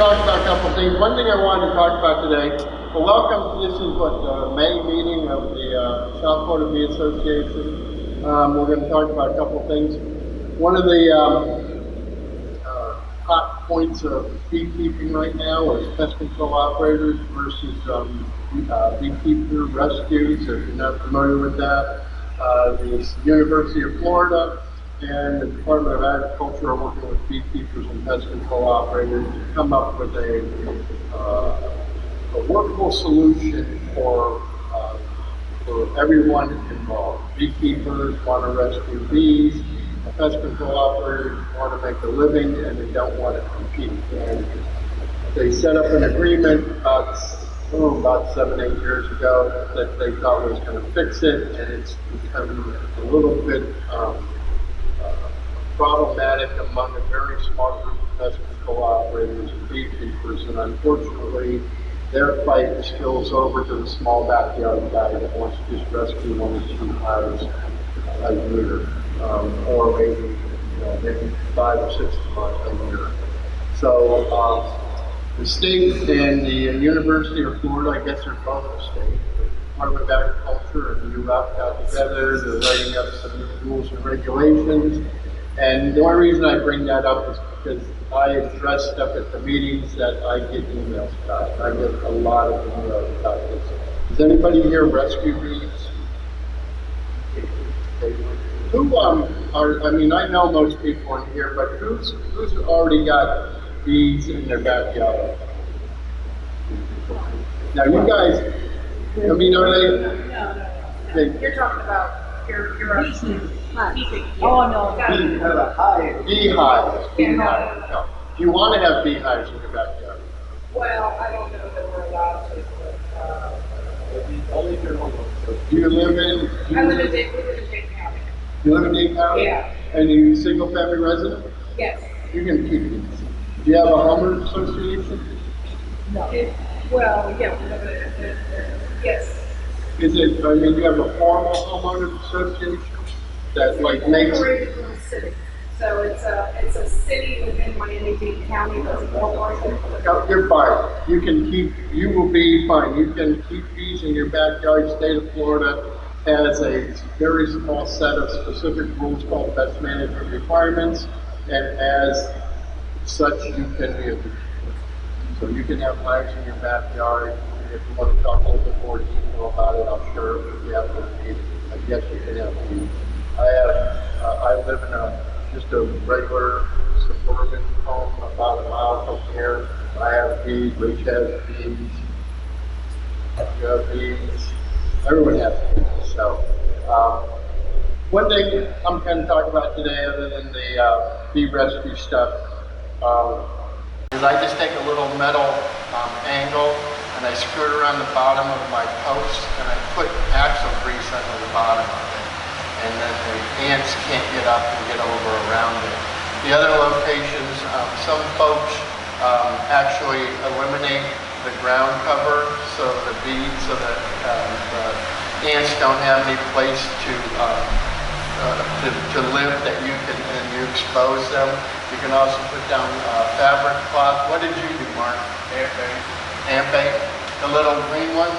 talk about a couple things. One thing I wanted to talk about today, well, welcome, this is what, the May meeting of the South Florida Bee Association. We're going to talk about a couple things. One of the hot points of beekeeping right now is pest control operators versus beekeeper rescues. If you're not familiar with that, the University of Florida and the Department of Agriculture are working with beekeepers and pest control operators to come up with a workable solution for everyone involved. Beekeepers want to rescue bees, pest control operators want to make a living, and they don't want to compete. And they set up an agreement about 7-8 years ago that they thought was going to fix it, and it's become a little bit problematic among a very small group of pest control operators and beekeepers, and unfortunately their fight spills over to the small backyard guy that wants to just rescue 1 or 2 hives a year, or maybe 5 or 6 months a year. So the state and the University of Florida, I guess they're both the state, the Department of Agriculture and UF got together, they're writing up some new rules and regulations. And the only reason I bring that up is because I address stuff at the meetings that I get emails about. I get a lot of emails about this. Does anybody here rescue bees? Who I mean, I know most people in here, but who's already got bees in their backyard? Now you guys, I mean, are they? No. You're talking about your beekeeping. Oh no. Beehives. Beehives. No. Do you want to have beehives in your backyard? Well, I don't know that we're allowed to. Do you live in? I live in Dade County. You live in Dade County? Yeah. And you single family resident? Yes. You can keep bees. Do you have a homeowners association? No. Well, yeah, we live in yes. Is it? I mean, do you have a formal homeowners association that like makes? Incorporated from the city. So it's a city within Miami-Dade County that's incorporated. You're fine. You can keep. You will be fine. You can keep bees in your backyard. State of Florida has a very small set of specific rules called pest management requirements, and as such, you can be a beekeeper. So you can have hives in your backyard. If you want to talk a little bit more detail about it, I'm sure if you have to bees, I guess you can have bees. I live in just a regular suburban home about a mile from here. I have bees, Rich has bees, you have bees, everyone has bees. So one thing I'm going to talk about today, other than the bee rescue stuff, is I just take a little metal angle and I screw it around the bottom of my post, and I put axle grease under the bottom of it, and then the ants can't get up and get over around it. The other locations, some folks actually eliminate the ground cover so that the ants don't have any place to live that you can, and you expose them. You can also put down fabric cloth. What did you do, Mark? Ant bait? The little green ones?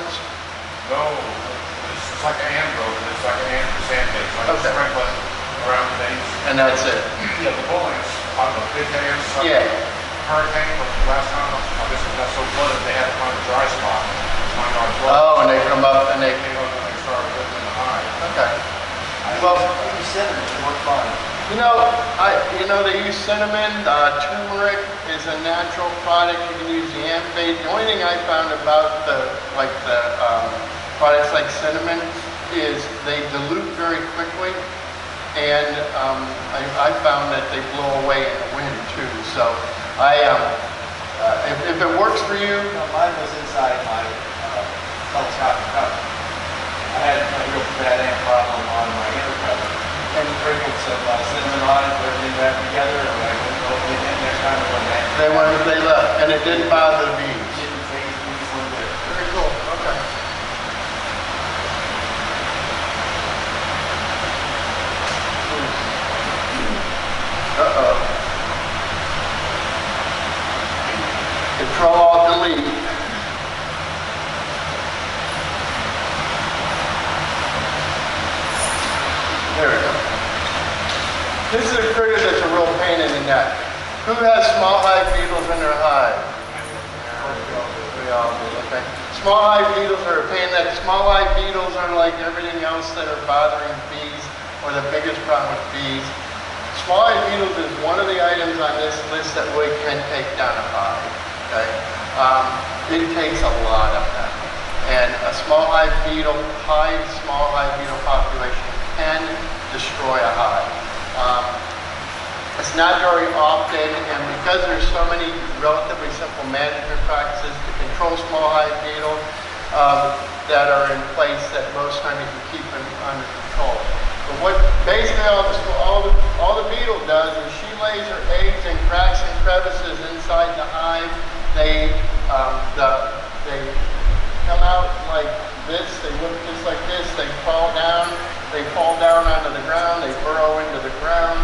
No, it's like an ant road, it's like an ant sand bait, like Okay. sprinkling around things. And that's it? Yeah, the bull ants, on the big ants, Yeah. hurricane from last time, I guess it got so flooded, they had to find a dry spot. Find our flood. Oh, and they come up and they... Came up and they started living in the hive. Okay. Well, cinnamon work fine. They use cinnamon. Turmeric is a natural product. You can use the ant bait. The only thing I found about the products like cinnamon is they dilute very quickly, and I found that they blow away in the wind too. So if it works for you, Mine was inside my telescopic cover. I had a real bad ant problem on my inner cover, and sprinkled some cinnamon on it, put everything back together, and I went over it next time I went back. they left, and it didn't bother the bees. Didn't phase me one bit. Very cool. Okay. Uh-oh. Control-Alt-Delete. There we go. This is a critter that's a real pain in the neck. Who has small hive beetles in their hive? We all do, okay. Small hive beetles are a pain in the neck. Small hive beetles are like everything else that are bothering bees, or the biggest problem with bees. Small hive beetles is one of the items on this list that we can take down a hive, okay? It takes a lot of them. And a small hive beetle, small hive beetle population can destroy a hive. It's not very often, and because there's so many relatively simple management practices to control small hive beetle that are in place, that most times you can keep them under control. But what basically all the beetle does is she lays her eggs in cracks and crevices inside the hive. They come out like this. They look just like this. They fall down. They fall down onto the ground. They burrow into the ground,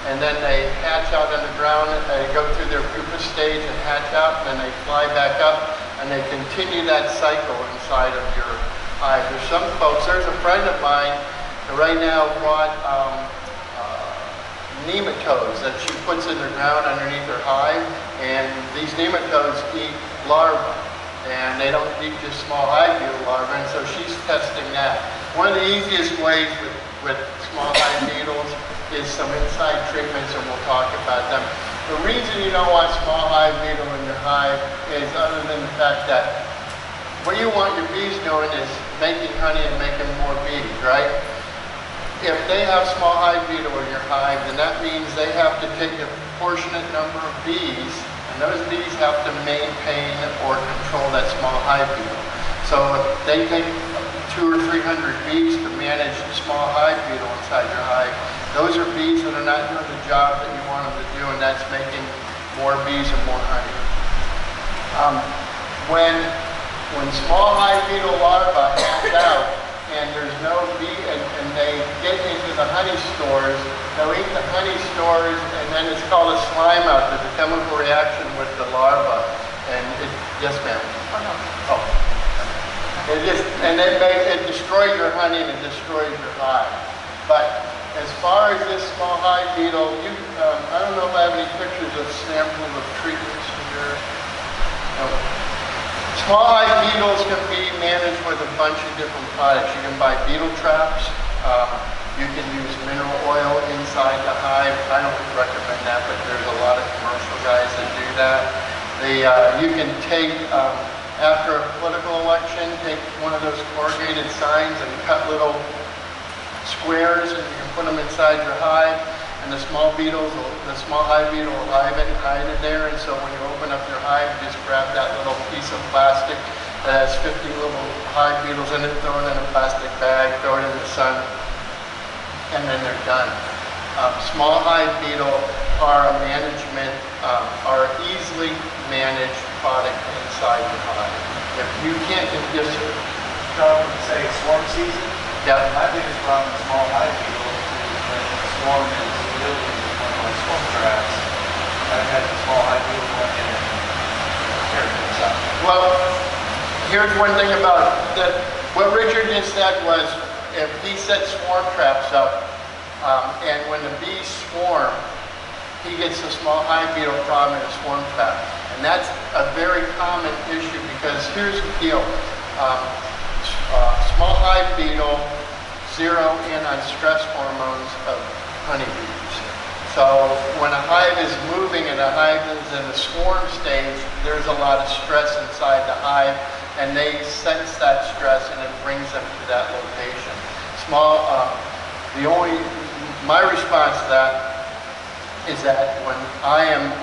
and then they hatch out on the ground. They go through their pupa stage and hatch out, and then they fly back up, and they continue that cycle inside of your hive. There's some folks. There's a friend of mine who right now brought nematodes that she puts in the ground underneath her hive, and these nematodes eat larvae. And they don't eat just small hive beetle larvae, and so she's testing that. One of the easiest ways with small hive beetles is some inside treatments, and we'll talk about them. The reason you don't want small hive beetle in your hive is other than the fact that what you want your bees doing is making honey and making more bees, right? If they have small hive beetle in your hive, then that means they have to take a proportionate number of bees, and those bees have to maintain or control that small hive beetle. So if they take 200 or 300 bees to manage small hive beetle inside your hive, those are bees that are not doing the job that you want them to do, and that's making more bees and more honey. When small hive beetle larvae hatch out and there's no bee, and they get into the honey stores, they'll eat the honey stores, and then it's called a slime out. There's a chemical reaction with the larva, and yes, ma'am. Oh. It destroys your honey and it destroys your hive. But as far as this small hive beetle, I don't know if I have any pictures of samples of treatments here. No. Small hive beetles can be managed with a bunch of different products. You can buy beetle traps. You can use mineral oil inside the hive. I don't recommend that, but there's a lot of commercial guys that do that. You can take, after a political election, take one of those corrugated signs and cut little squares, and you can put them inside your hive, and the small hive beetle will hide in there. And so when you open up your hive, you just grab that little piece of plastic that has 50 little hive beetles in it, throw it in a plastic bag, throw it in the sun, and then they're done. Small hive beetle are are easily managed product inside the hive. If you can't just Say swarm season. yeah. My biggest problem with small hive beetle is when the swarm is building one of my swarm traps. I've had the small hive beetle come in and tear things up. Well, here's one thing about that. What Richard just said was, if he set swarm traps up, and when the bees swarm, he gets a small hive beetle problem in a swarm trap. And that's a very common issue, because here's the deal. Small hive beetle zero in on stress hormones of honeybees. So when a hive is moving and a hive is in the swarm stage, there's a lot of stress inside the hive, and they sense that stress, and it brings them to that location. My response to that is that when I am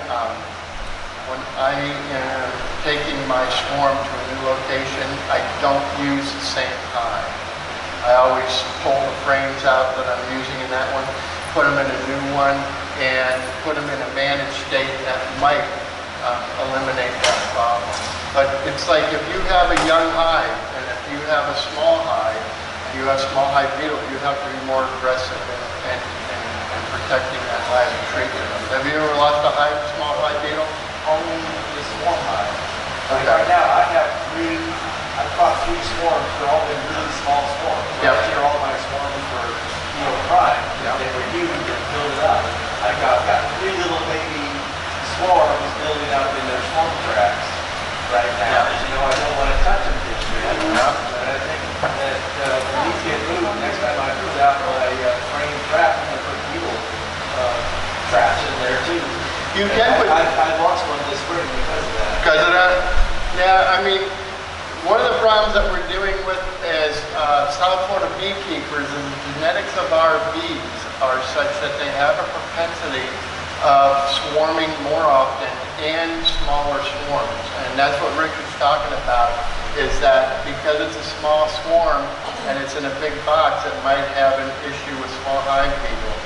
taking my swarm to a new location, I don't use the same hive. I always pull the frames out that I'm using in that one, put them in a new one, and put them in a managed state that might eliminate that problem. But it's like if you have a young hive, and if you have a small hive, and you have small hive beetle, you have to be more aggressive in protecting that hive and treating it. Have you ever lost a small hive beetle? Only the swarm hive. 3 swarms. They're all been really small swarms. Yep. Last year, all my swarms were prime. Yep. They were huge and built it up. I've got 3 little baby swarms building up in their swarm tracks right now. Yep. As you know, I don't want to touch them this year. Yep. But I think that we need to get moved. Next time I put out my train trap, I'm going to put beetle traps in there too. You can put. I lost one this spring because of that. Because of that? Yeah, I mean, one of the problems that we're dealing with as South Florida beekeepers is the genetics of our bees are such that they have a propensity of swarming more often and smaller swarms. And that's what Rick is talking about, is that because it's a small swarm and it's in a big box, it might have an issue with small hive beetle.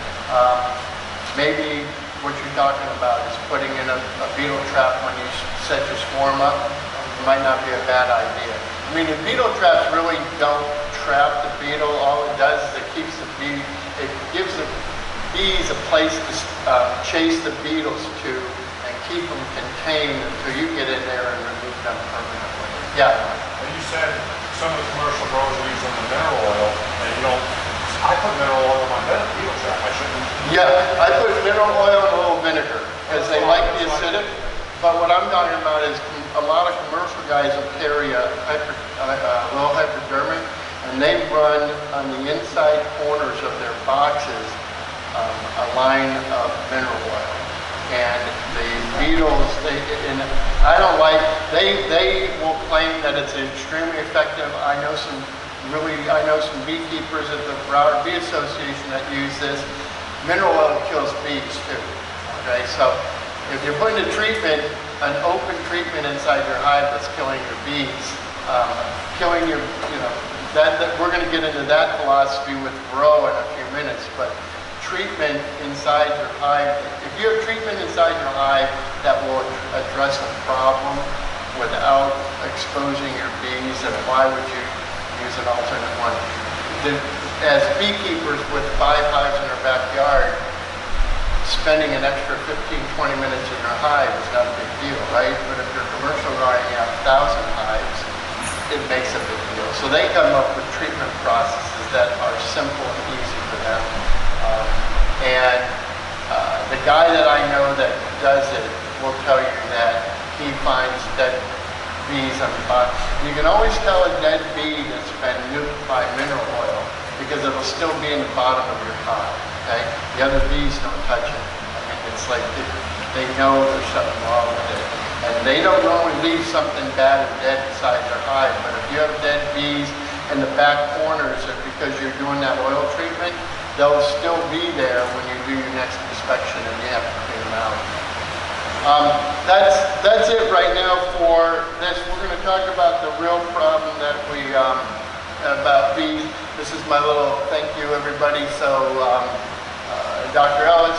Maybe what you're talking about is putting in a beetle trap when you set your swarm up. Might not be a bad idea. I mean, the beetle traps really don't trap the beetle. All it does is it keeps the bee, it gives the bees a place to chase the beetles to and keep them contained until you get in there and remove them permanently. Yeah. And you said some of the commercial growers are using the mineral oil, and you don't. I put mineral oil in my beetle trap. I shouldn't. Yeah, I put mineral oil and a little vinegar because they like the acidic. But what I'm talking about is a lot of commercial guys will carry a little hypodermic, and they run on the inside corners of their boxes a line of mineral oil. And the beetles, I don't like, they will claim that it's extremely effective. I know some beekeepers at the Broward Bee Association that use this. Mineral oil kills bees too, okay? So if you're putting a treatment, an open treatment inside your hive that's killing your bees, we're going to get into that philosophy with grow in a few minutes, but treatment inside your hive, if you have treatment inside your hive that will address a problem without exposing your bees, then why would you use an alternate one? As beekeepers with 5 hives in their backyard, spending an extra 15-20 minutes in your hive is not a big deal, right? But if you're commercial growing out 1,000 hives, it makes a big deal. So they come up with treatment processes that are simple and easy for them. The guy that I know that does it will tell you that he finds dead bees on the box. You can always tell a dead bee that's been nuked by mineral oil because it'll still be in the bottom of your hive. Okay? The other bees don't touch it. I mean, it's like they know there's something wrong with it. And they don't normally leave something bad or dead inside their hive. But if you have dead bees in the back corners, because you're doing that oil treatment, they'll still be there when you do your next inspection and you have to clean them out. That's it right now for this. We're going to talk about the real problem that we about bees. This is my little thank you, everybody. So Dr. Ellis,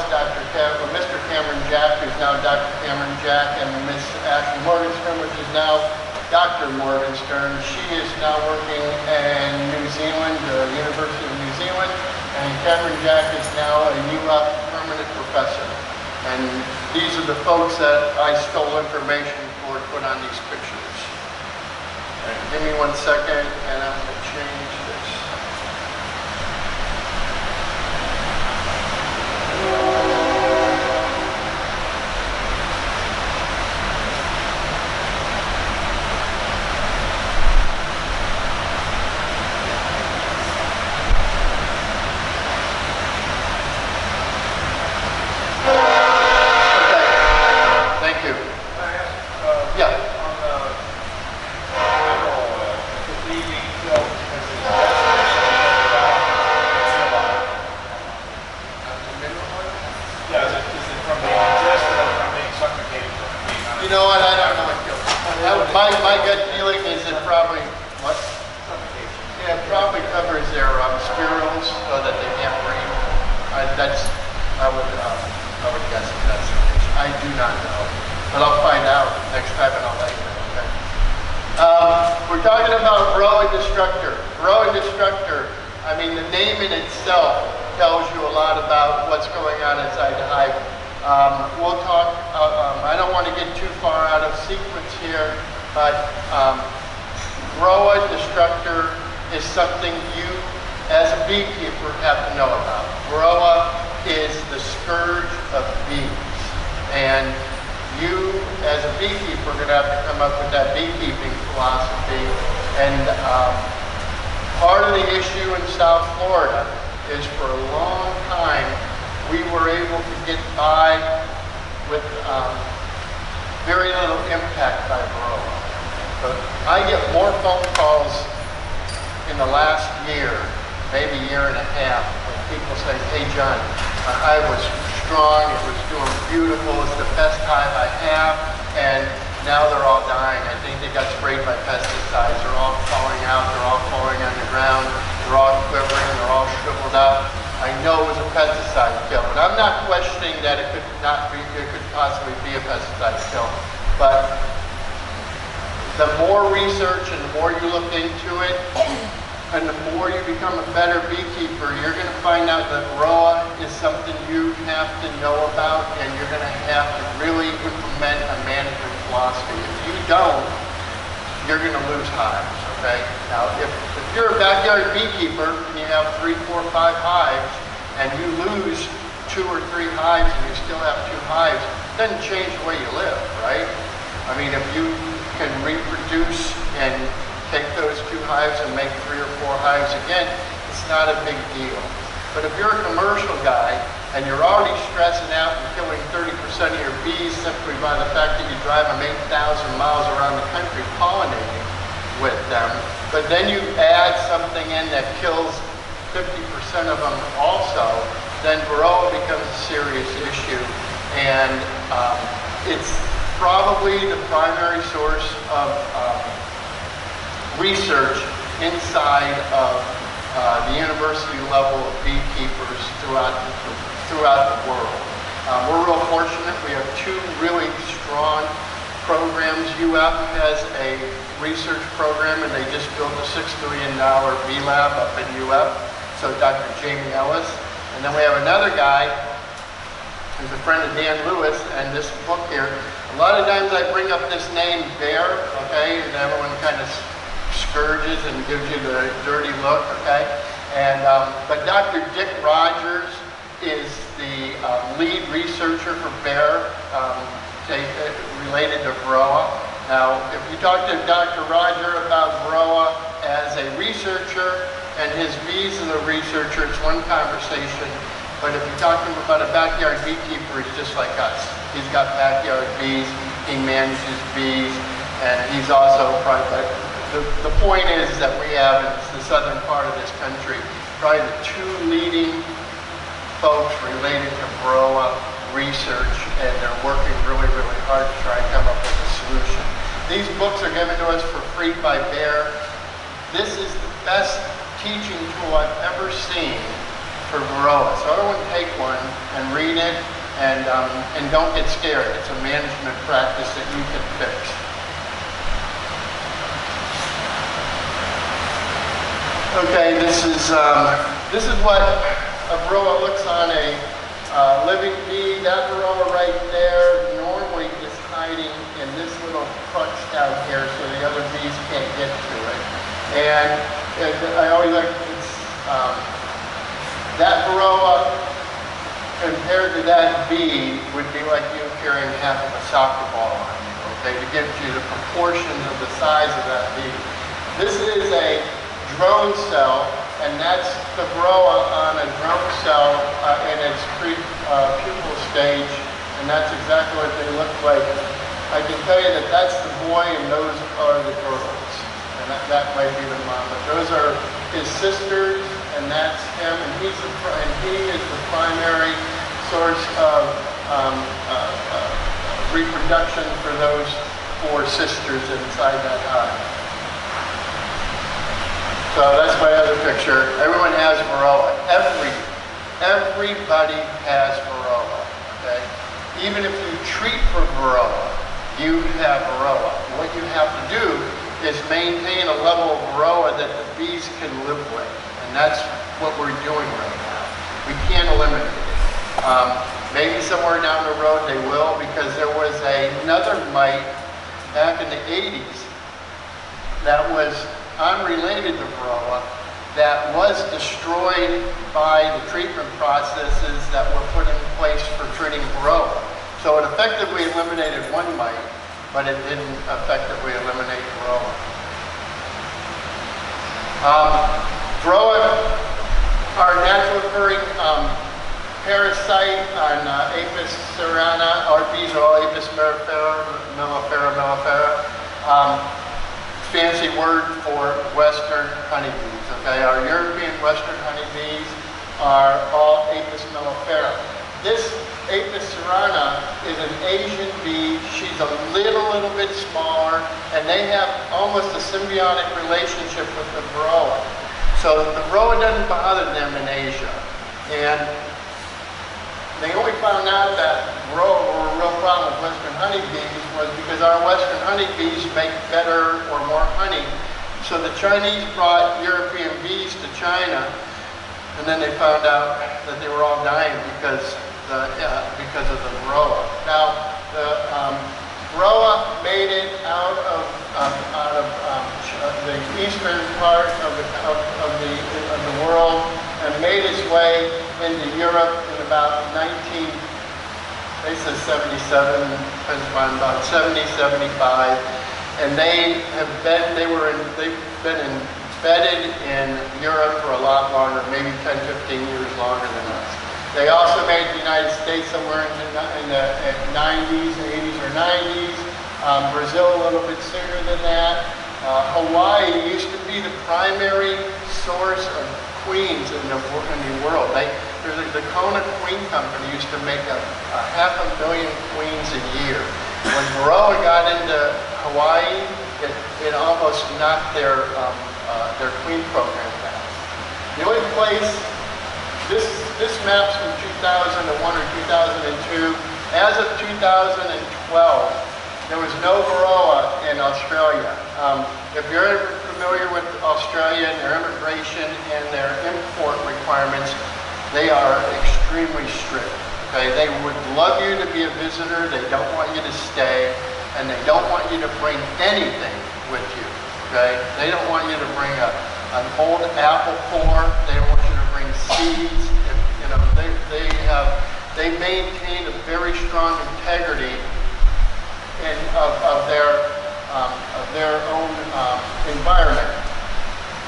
Mr. Cameron Jack, who's now Dr. Cameron Jack, and Miss Ashley Morgenstern, which is now Dr. Morgenstern. She is now working in New Zealand, the University of New Zealand, and Cameron Jack is now a UF permanent professor. And these are the folks that I stole information for to put on these pictures. Give me 1 second, and I'm going to change this. You know what? I don't know. My gut feeling is it probably Yeah, it probably covers their spirals so that they can't breathe. I would guess that that's the case. I do not know, but I'll find out next time and I'll let you know. Okay. We're talking about Varroa destructor. Varroa destructor. I mean, the name in itself tells you a lot about what's going on inside the hive. We'll talk, I don't want to get too far out of sequence here, but Varroa destructor is something you, as a beekeeper, have to know about. Varroa is the scourge of bees. And you, as a beekeeper, are going to have to come up with that beekeeping philosophy. And part of the issue in South Florida is for a long time, we were able to get by with very little impact by Varroa. But I get more phone calls in the last year, maybe year and a half, when people say, hey John, my hive was strong, it was doing beautiful, it's the best hive I have, and now they're all dying. I think they got sprayed by pesticides. They're all falling out, they're all falling on the ground, they're all quivering, they're all shriveled up. I know it was a pesticide kill, and I'm not questioning that it could possibly be a pesticide kill, but the more research and the more you look into it, and the more you become a better beekeeper, you're going to find out that Varroa is something you have to know about, and you're going to have to really implement a management philosophy. If you don't, you're going to lose hives, okay? Now, if you're a backyard beekeeper and you have 3, 4, 5 hives, and you lose 2 or 3 hives and you still have 2 hives, it doesn't change the way you live, right? I mean, if you can reproduce and take those 2 hives and make 3 or 4 hives again, it's not a big deal. But if you're a commercial guy and you're already stressing out and killing 30% of your bees simply by the fact that you drive them 8,000 miles around the country pollinating with them, but then you add something in that kills 50% of them also, then Varroa becomes a serious issue. And it's probably the primary source of research inside of the university level of beekeepers throughout the world. We're real fortunate. We have 2 really strong programs. UF has a research program, and they just built a $6 million bee lab up in UF. So Dr. Jamie Ellis. And then we have another guy who's a friend of Dan Lewis, and this book here. A lot of times I bring up this name, Bear, okay, and everyone kind of scourges and gives you the dirty look, okay? And but Dr. Dick Rogers is the lead researcher for Bear, related to Varroa. Now, if you talk to Dr. Roger about Varroa as a researcher and his bees as a researcher, it's one conversation. But if you talk to him about a backyard beekeeper, he's just like us. He's got backyard bees, he manages bees, and he's also probably, the point is that we have in the southern part of this country, probably the 2 leading folks related to Varroa research, and they're working really, really hard to try and come up with a solution. These books are given to us for free by Bear. This is the best teaching tool I've ever seen for Varroa. So everyone take one and read it, and don't get scared. It's a management practice that you can fix. Okay, this is what a Varroa looks on a living bee. That Varroa right there normally is hiding in this little crutch down here so the other bees can't get to it. And I always like that Varroa compared to that bee would be like you carrying half of a soccer ball on you, okay, to give you the proportions of the size of that bee. This is a drone cell, and that's the Varroa on a drone cell in its pre-pupal stage, and that's exactly what they look like. I can tell you that that's the boy and those are the girls, and that might be the mom, but those are his sisters, and that's him, and he is the primary source of reproduction for those 4 sisters inside that hive. So that's my other picture. Everyone has Varroa. Everybody has Varroa, okay? Even if you treat for Varroa, you have Varroa. What you have to do is maintain a level of Varroa that the bees can live with. And that's what we're doing right now. We can't eliminate it. Maybe somewhere down the road they will, because there was another mite back in the 80s that was unrelated to Varroa that was destroyed by the treatment processes that were put in place for treating Varroa. So it effectively eliminated one mite, but it didn't effectively eliminate Varroa. Varroa are natural occurring parasite on Apis cerana. These are all Apis mellifera. Fancy word for Western honeybees. Okay, our European Western honeybees are all Apis mellifera. This Apis cerana is an Asian bee. She's a little bit smaller, and they have almost a symbiotic relationship with the Varroa. So the Varroa doesn't bother them in Asia. And they only found out that Varroa were a real problem with Western honeybees was because our Western honeybees make better or more honey. So the Chinese brought European bees to China, and then they found out that they were all dying because of the Varroa. Now, the Varroa made it out of the eastern part of the world and made its way into Europe in about 1977, about 70, 75, and they've been embedded in Europe for a lot longer, maybe 10, 15 years longer than us. They also made the United States somewhere in the 90s, 80s or 90s. Brazil a little bit sooner than that. Hawaii used to be the primary source of queens in the world. The Kona Queen Company used to make a 500,000 queens a year. When Varroa got into Hawaii, it almost knocked their queen program down. The only place, this map's from 2001 or 2002. As of 2012, there was no Varroa in Australia. If you're familiar with Australia and their immigration and their import requirements, they are extremely strict. Okay, they would love you to be a visitor. They don't want you to stay, and they don't want you to bring anything with you. Okay, they don't want you to bring an old apple core. They don't want you to bring seeds. They maintain a very strong integrity of their own environment.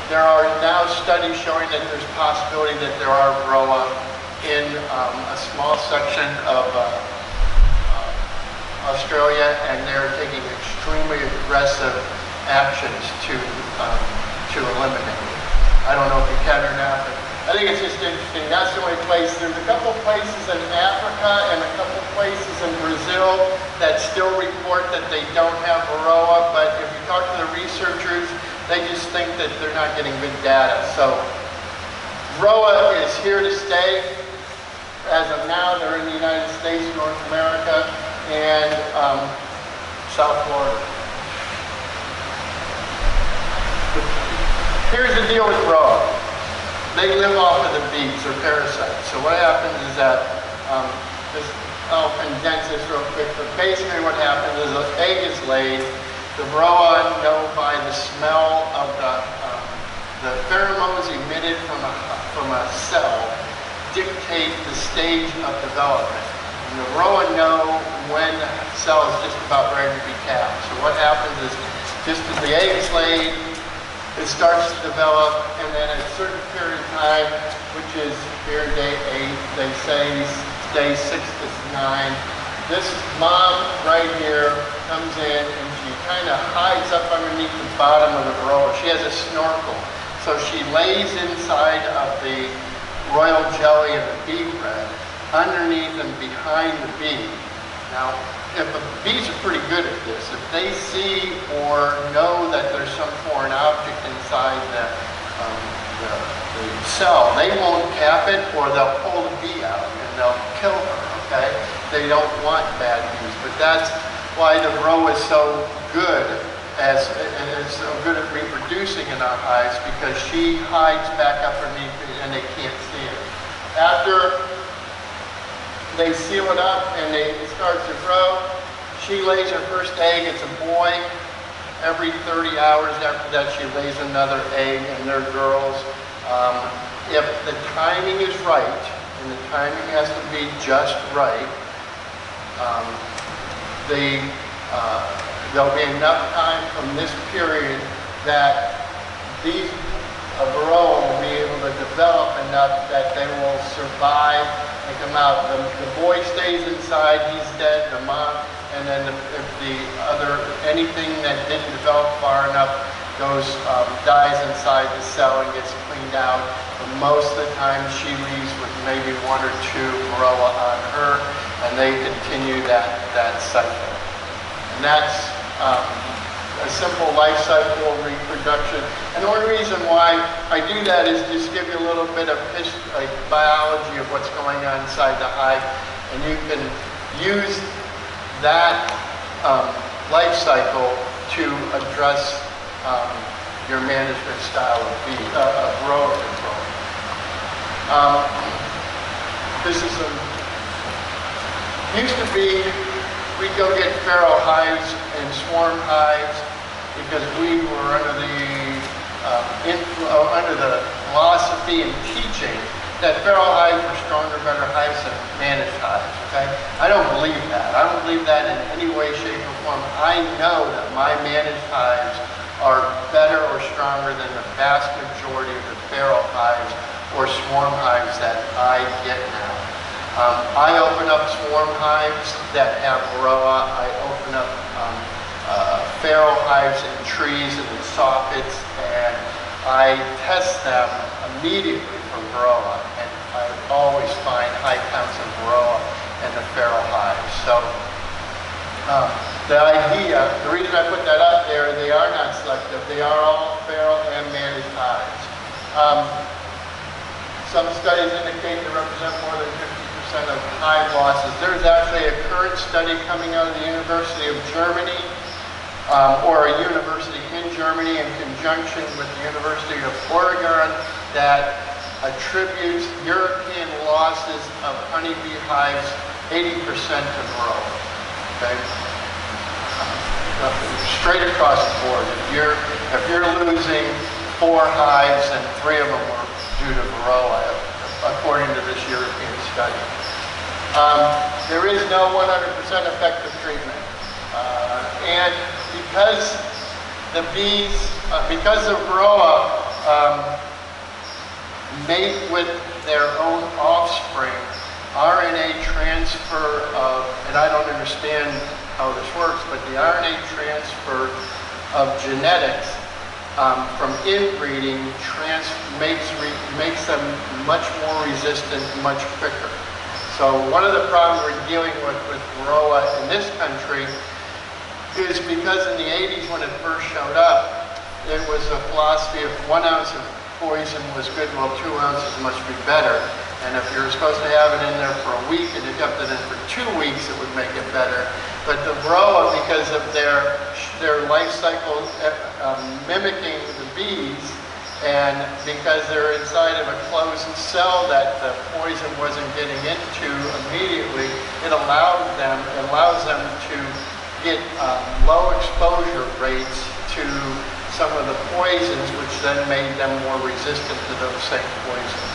There are now studies showing that there's possibility that there are Varroa in a small section of Australia, and they're taking extremely aggressive actions to eliminate it. I don't know if you can or not, but I think it's just interesting. That's the only place. There's a couple places in Africa and a couple places in Brazil that still report that they don't have Varroa, but if you talk to the researchers, they just think that they're not getting good data. So Varroa is here to stay. As of now, they're in the United States, North America, and South Florida. Here's the deal with Varroa. They live off of the bees, or parasites. So what happens is that, I'll condense this real quick, but basically what happens is an egg is laid. The Varroa know by the smell of the pheromones emitted from a cell dictate the stage of development. And the Varroa know when the cell is just about ready to be capped. So what happens is, just as the egg is laid, it starts to develop, and then at a certain period of time, which is here day 8, they say day 6 to 9, this mom right here comes in and she kind of hides up underneath the bottom of the Varroa. She has a snorkel. So she lays inside of the royal jelly and the bee bread, underneath and behind the bee. Now, if the bees are pretty good at this, if they see or know that there's some foreign object inside the cell, they won't cap it, or they'll pull the bee out and they'll kill her, okay? They don't want bad bees, but that's why the Varroa is so good and so good at reproducing in our hives, because she hides back underneath it and they can't see it. After they seal it up and it starts to grow, she lays her first egg. It's a boy, every 30 hours after that she lays another egg, and they're girls. If the timing is right, and the timing has to be just right, there'll be enough time from this period that these varroa will be able to develop enough that they will survive and come out. The boy stays inside, he's dead, the mom, and then if the other, anything that didn't develop far enough dies inside the cell and gets cleaned out. But most of the time she leaves with maybe 1 or 2 varroa on her, and they continue that cycle. And that's a simple life cycle reproduction. And the only reason why I do that is just give you a little bit of biology of what's going on inside the hive, and you can use that life cycle to address your management style of varroa control. This is used to be, we'd go get feral hives and swarm hives because we were under the philosophy and teaching that feral hives were stronger, better hives than managed hives, okay? I don't believe that. I don't believe that in any way, shape, or form. I know that my managed hives are better or stronger than the vast majority of the feral hives or swarm hives that I get now. I open up swarm hives that have varroa. I open up feral hives in trees and in soffits, and I test them immediately for varroa, and I always find high counts of varroa in the feral hives. So the reason I put that up there, they are not selective. They are all feral and managed hives. Some studies indicate they represent more than 50% of hive losses. There's actually a current study coming out of the University of Germany, or a university in Germany in conjunction with the University of Oregon, that attributes European losses of honeybee hives 80% to varroa. Okay? Straight across the board. If you're losing 4 hives and 3 of them were due to varroa, according to this European study. There is no 100% effective treatment. And because the bees, because the varroa mate with their own offspring, RNA transfer of, and I don't understand how this works, but the RNA transfer of genetics from inbreeding makes them much more resistant, much quicker. So one of the problems we're dealing with varroa in this country is because in the 80s when it first showed up, it was a philosophy of 1 ounce of poison was good, well 2 ounces must be better. And if you're supposed to have it in there for a week and you kept it in for 2 weeks, it would make it better. But the varroa, because of their life cycle mimicking the bees, and because they're inside of a closed cell that the poison wasn't getting into immediately, it allows them to get low exposure rates to some of the poisons, which then made them more resistant to those same poisons.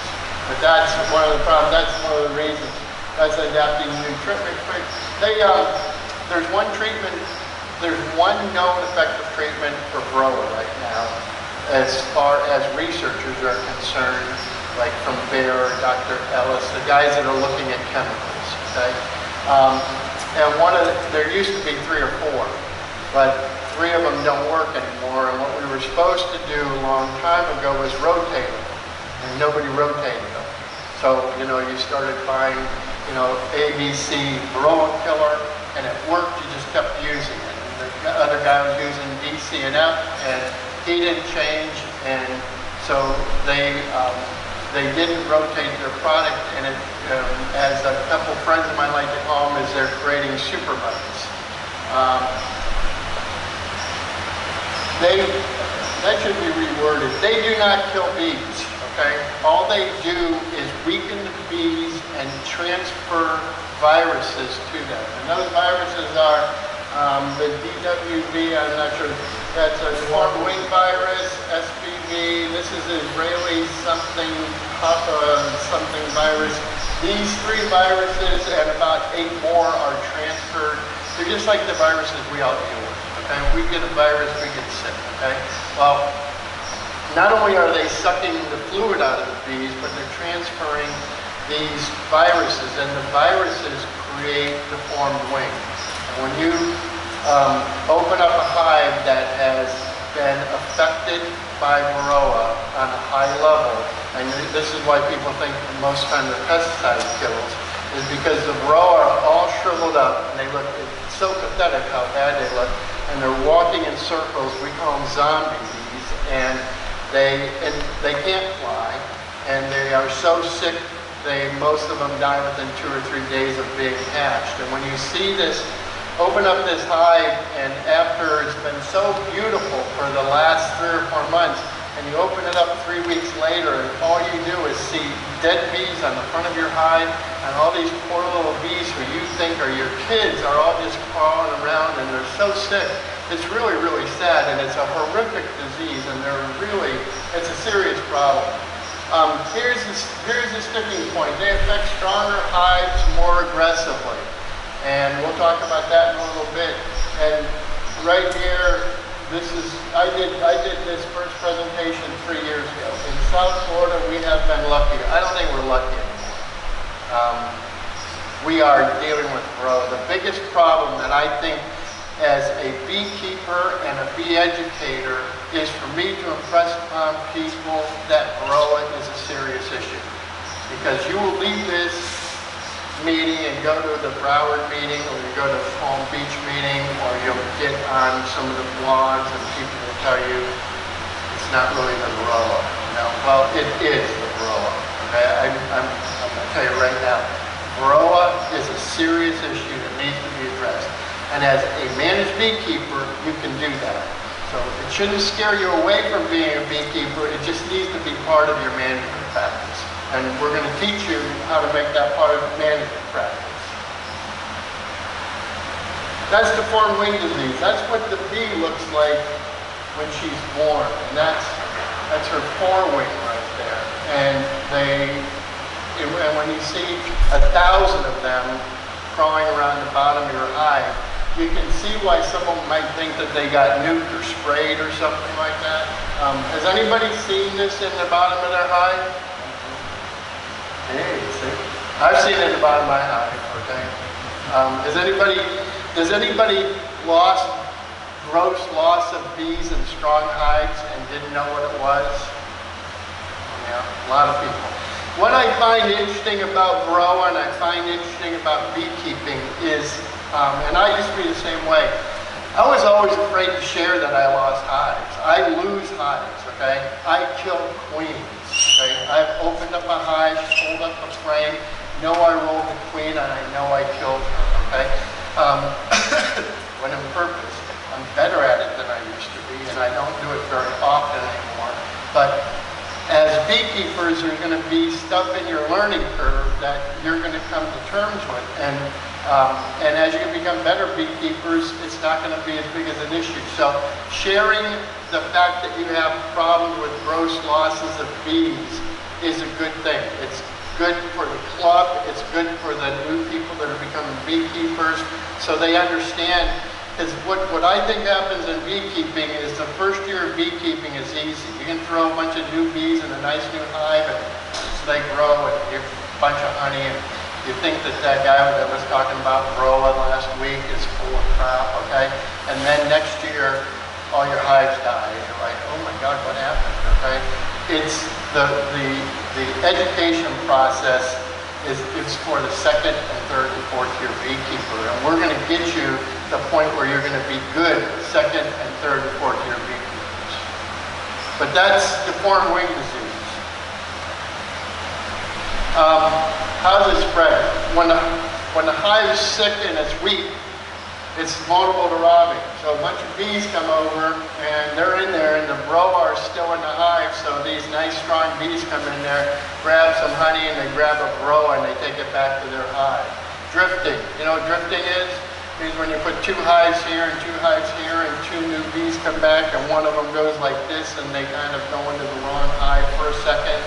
But that's one of the problems. That's one of the reasons. That's adapting new treatment. There's one treatment. There's one known effective treatment for varroa right now, as far as researchers are concerned, like from Bayer, Dr. Ellis, the guys that are looking at chemicals. Okay, and there used to be 3 or 4, but 3 of them don't work anymore. And what we were supposed to do a long time ago was rotate them, and nobody rotated them. So you started buying ABC varroa killer, and it worked. You just kept using it. And the other guy was using DCNF, and he didn't change, and so they didn't rotate their product, and it, as a couple friends of mine like to call them, is they're creating super bugs. That should be reworded. They do not kill bees, okay? All they do is weaken the bees and transfer viruses to them. And those viruses are the DWV, I'm not sure, That's a deformed wing virus, SFBA. This is Israeli something, Papa something virus. These 3 viruses and about 8 more are transferred. They're just like the viruses we all deal with. Okay, we get a virus, we get sick. Okay, well, not only are they sucking the fluid out of the bees, but they're transferring these viruses, and the viruses create deformed wings. And when you open up a hive that has been affected by varroa on a high level, and this is why people think most time the pesticide kills, is because the varroa are all shriveled up, and they look, it's so pathetic how bad they look, and they're walking in circles. We call them zombie bees, and they can't fly, and they are so sick, most of them die within 2 or 3 days of being hatched. And when you see this, open up this hive, and after it's been so beautiful for the last 3 or 4 months, and you open it up 3 weeks later, and all you do is see dead bees on the front of your hive, and all these poor little bees who you think are your kids are all just crawling around, and they're so sick. It's really, really sad, and it's a horrific disease, and it's a serious problem. Here's the sticking point. They affect stronger hives more aggressively. And we'll talk about that in a little bit. And right here, I did this first presentation 3 years ago. In South Florida, we have been lucky. I don't think we're lucky anymore. We are dealing with varroa. The biggest problem that I think as a beekeeper and a bee educator is for me to impress upon people that varroa is a serious issue. Because you will leave this meeting and go to the Broward meeting, or you go to the Palm Beach meeting, or you'll get on some of the blogs and people will tell you it's not really the varroa. Well, it is the varroa. Okay, I'm going to tell you right now, varroa is a serious issue that needs to be addressed. And as a managed beekeeper, you can do that. So it shouldn't scare you away from being a beekeeper. It just needs to be part of your management practice. And we're going to teach you how to make that part of management practice. That's deformed wing disease. That's what the bee looks like when she's born. And that's her forewing right there. And when you see 1,000 of them crawling around the bottom of your hive, you can see why someone might think that they got nuked or sprayed or something like that. Has anybody seen this in the bottom of their hive? Hey, see? I've seen it in the bottom of my hive, okay? Does anybody gross loss of bees in strong hives and didn't know what it was? Yeah, a lot of people. What I find interesting about varroa and I find interesting about beekeeping is, and I used to be the same way, I was always afraid to share that I lost hives. I lose hives, okay? I kill queens, okay? I've opened up a hive, pulled up a frame, know I rolled the queen, and I know I killed her, okay? When in purpose, I'm better at it than I used to be, and I don't do it very often anymore. But as beekeepers, there's going to be stuff in your learning curve that you're going to come to terms with. And as you become better beekeepers, it's not going to be as big as an issue. So sharing the fact that you have problems with gross losses of bees is a good thing. It's good for the club. It's good for the new people that are becoming beekeepers, so they understand. Because what I think happens in beekeeping is the first year of beekeeping is easy. You can throw a bunch of new bees in a nice new hive, and they grow and give a bunch of honey. And you think that guy that was talking about varroa last week is full of crap, okay? And then next year, all your hives die, and you're like, oh my God, what happened, okay? It's the education process is for the second and third and fourth year beekeeper, and we're going to get you to the point where you're going to be good second and third and fourth year beekeepers. But that's deformed wing disease. How does it spread? When the hive is sick and it's weak, it's vulnerable to robbing. So a bunch of bees come over and they're in there, and the varroa are still in the hive. So these nice strong bees come in there, grab some honey, and they grab a varroa and they take it back to their hive. Drifting. You know what drifting is? means when you put 2 hives here and 2 hives here and 2 new bees come back and one of them goes like this and they kind of go into the wrong hive for a second,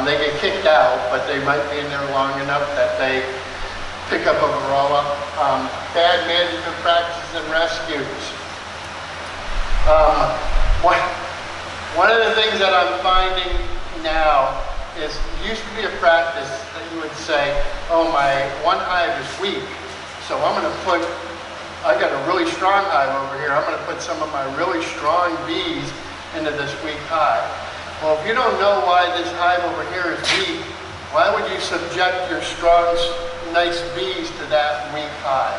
they get kicked out, but they might be in there long enough that they pick up a varroa. Bad management practices and rescues. One of the things that I'm finding now is, it used to be a practice that you would say, oh, my one hive is weak, so I'm going to put, I got a really strong hive over here, I'm going to put some of my really strong bees into this weak hive. Well, if you don't know why this hive over here is weak, why would you subject your strong, nice bees to that weak hive?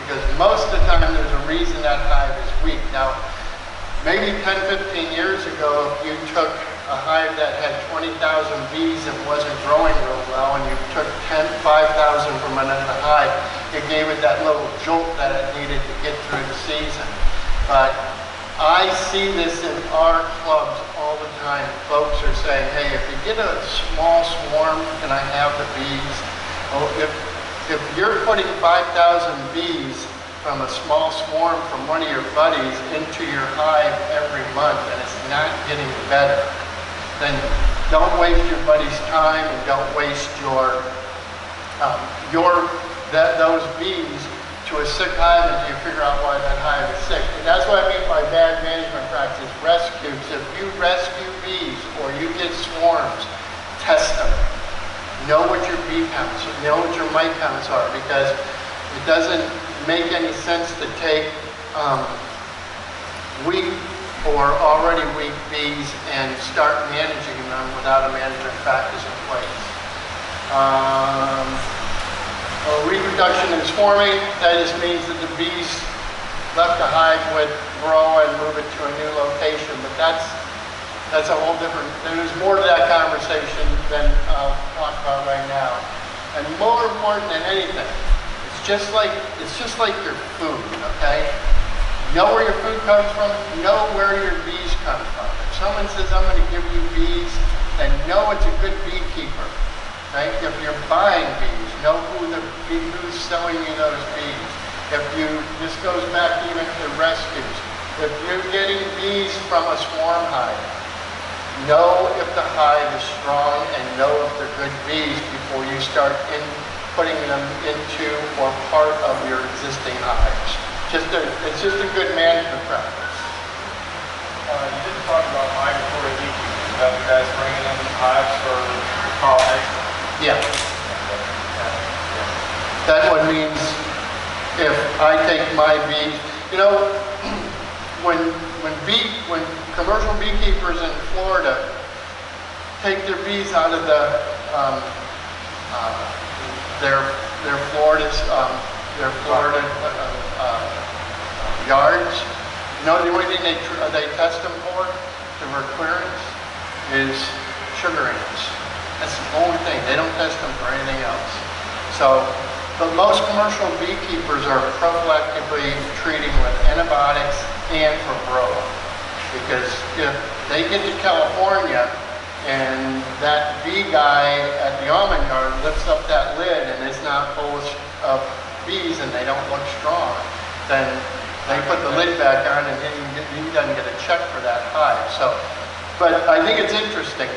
Because most of the time there's a reason that hive is weak. Now, maybe 10, 15 years ago, if you took a hive that had 20,000 bees and wasn't growing real well, and you took 5,000 from another hive, it gave it that little jolt that it needed to get through the season. But I see this in our clubs all the time. Folks are saying, hey, if you get a small swarm, can I have the bees? Well, if you're putting 5,000 bees from a small swarm from one of your buddies into your hive every month and it's not getting better, then don't waste your buddy's time and don't waste those bees to a sick hive until you figure out why that hive is sick. And that's what I mean by bad management practice, rescues. If you rescue bees or you get swarms, test them. Know what your bee counts are, know what your mite counts are, because it doesn't make any sense to take weak or already weak bees and start managing them without a management practice in place. Reproduction and swarming, that just means that the bees left the hive with varroa and move it to a new location, but that's a whole different, there's more to that conversation than I'll talk about right now. And more important than anything, it's just like your food, okay? Know where your food comes from, know where your bees come from. If someone says, I'm going to give you bees, then know it's a good beekeeper. Right? If you're buying bees, know who's selling you those bees. This goes back even to rescues. If you're getting bees from a swarm hive, know if the hive is strong and know if they're good bees before you start putting them into or part of your existing hives. It's just a good management practice. You didn't talk about migratory beekeepers. You have you guys bringing in hives for pollination? Yeah. That one means if I take my bees, you know, when commercial beekeepers in Florida take their bees out of their Florida yards, you know the only thing they test them for clearance is sugar ants. That's the only thing. They don't test them for anything else. So, but most commercial beekeepers are prophylactically treating with antibiotics and for varroa. Because if they get to California and that bee guy at the almond yard lifts up that lid and it's not full of bees and they don't look strong, then they put the lid back on and he doesn't get a check for that hive. So, but I think it's interesting.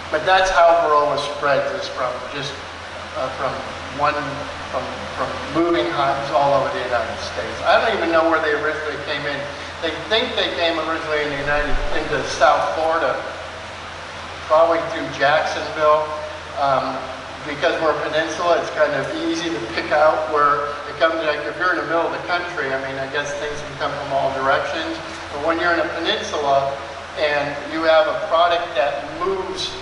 But that's how varroa spreads, is from moving hives all over the United States. I don't even know where they originally came in. They think they came originally into South Florida, probably through Jacksonville. Because we're a peninsula, it's kind of easy to pick out where it comes. Like if you're in the middle of the country, I mean, I guess things can come from all directions. But when you're in a peninsula and you have a product that moves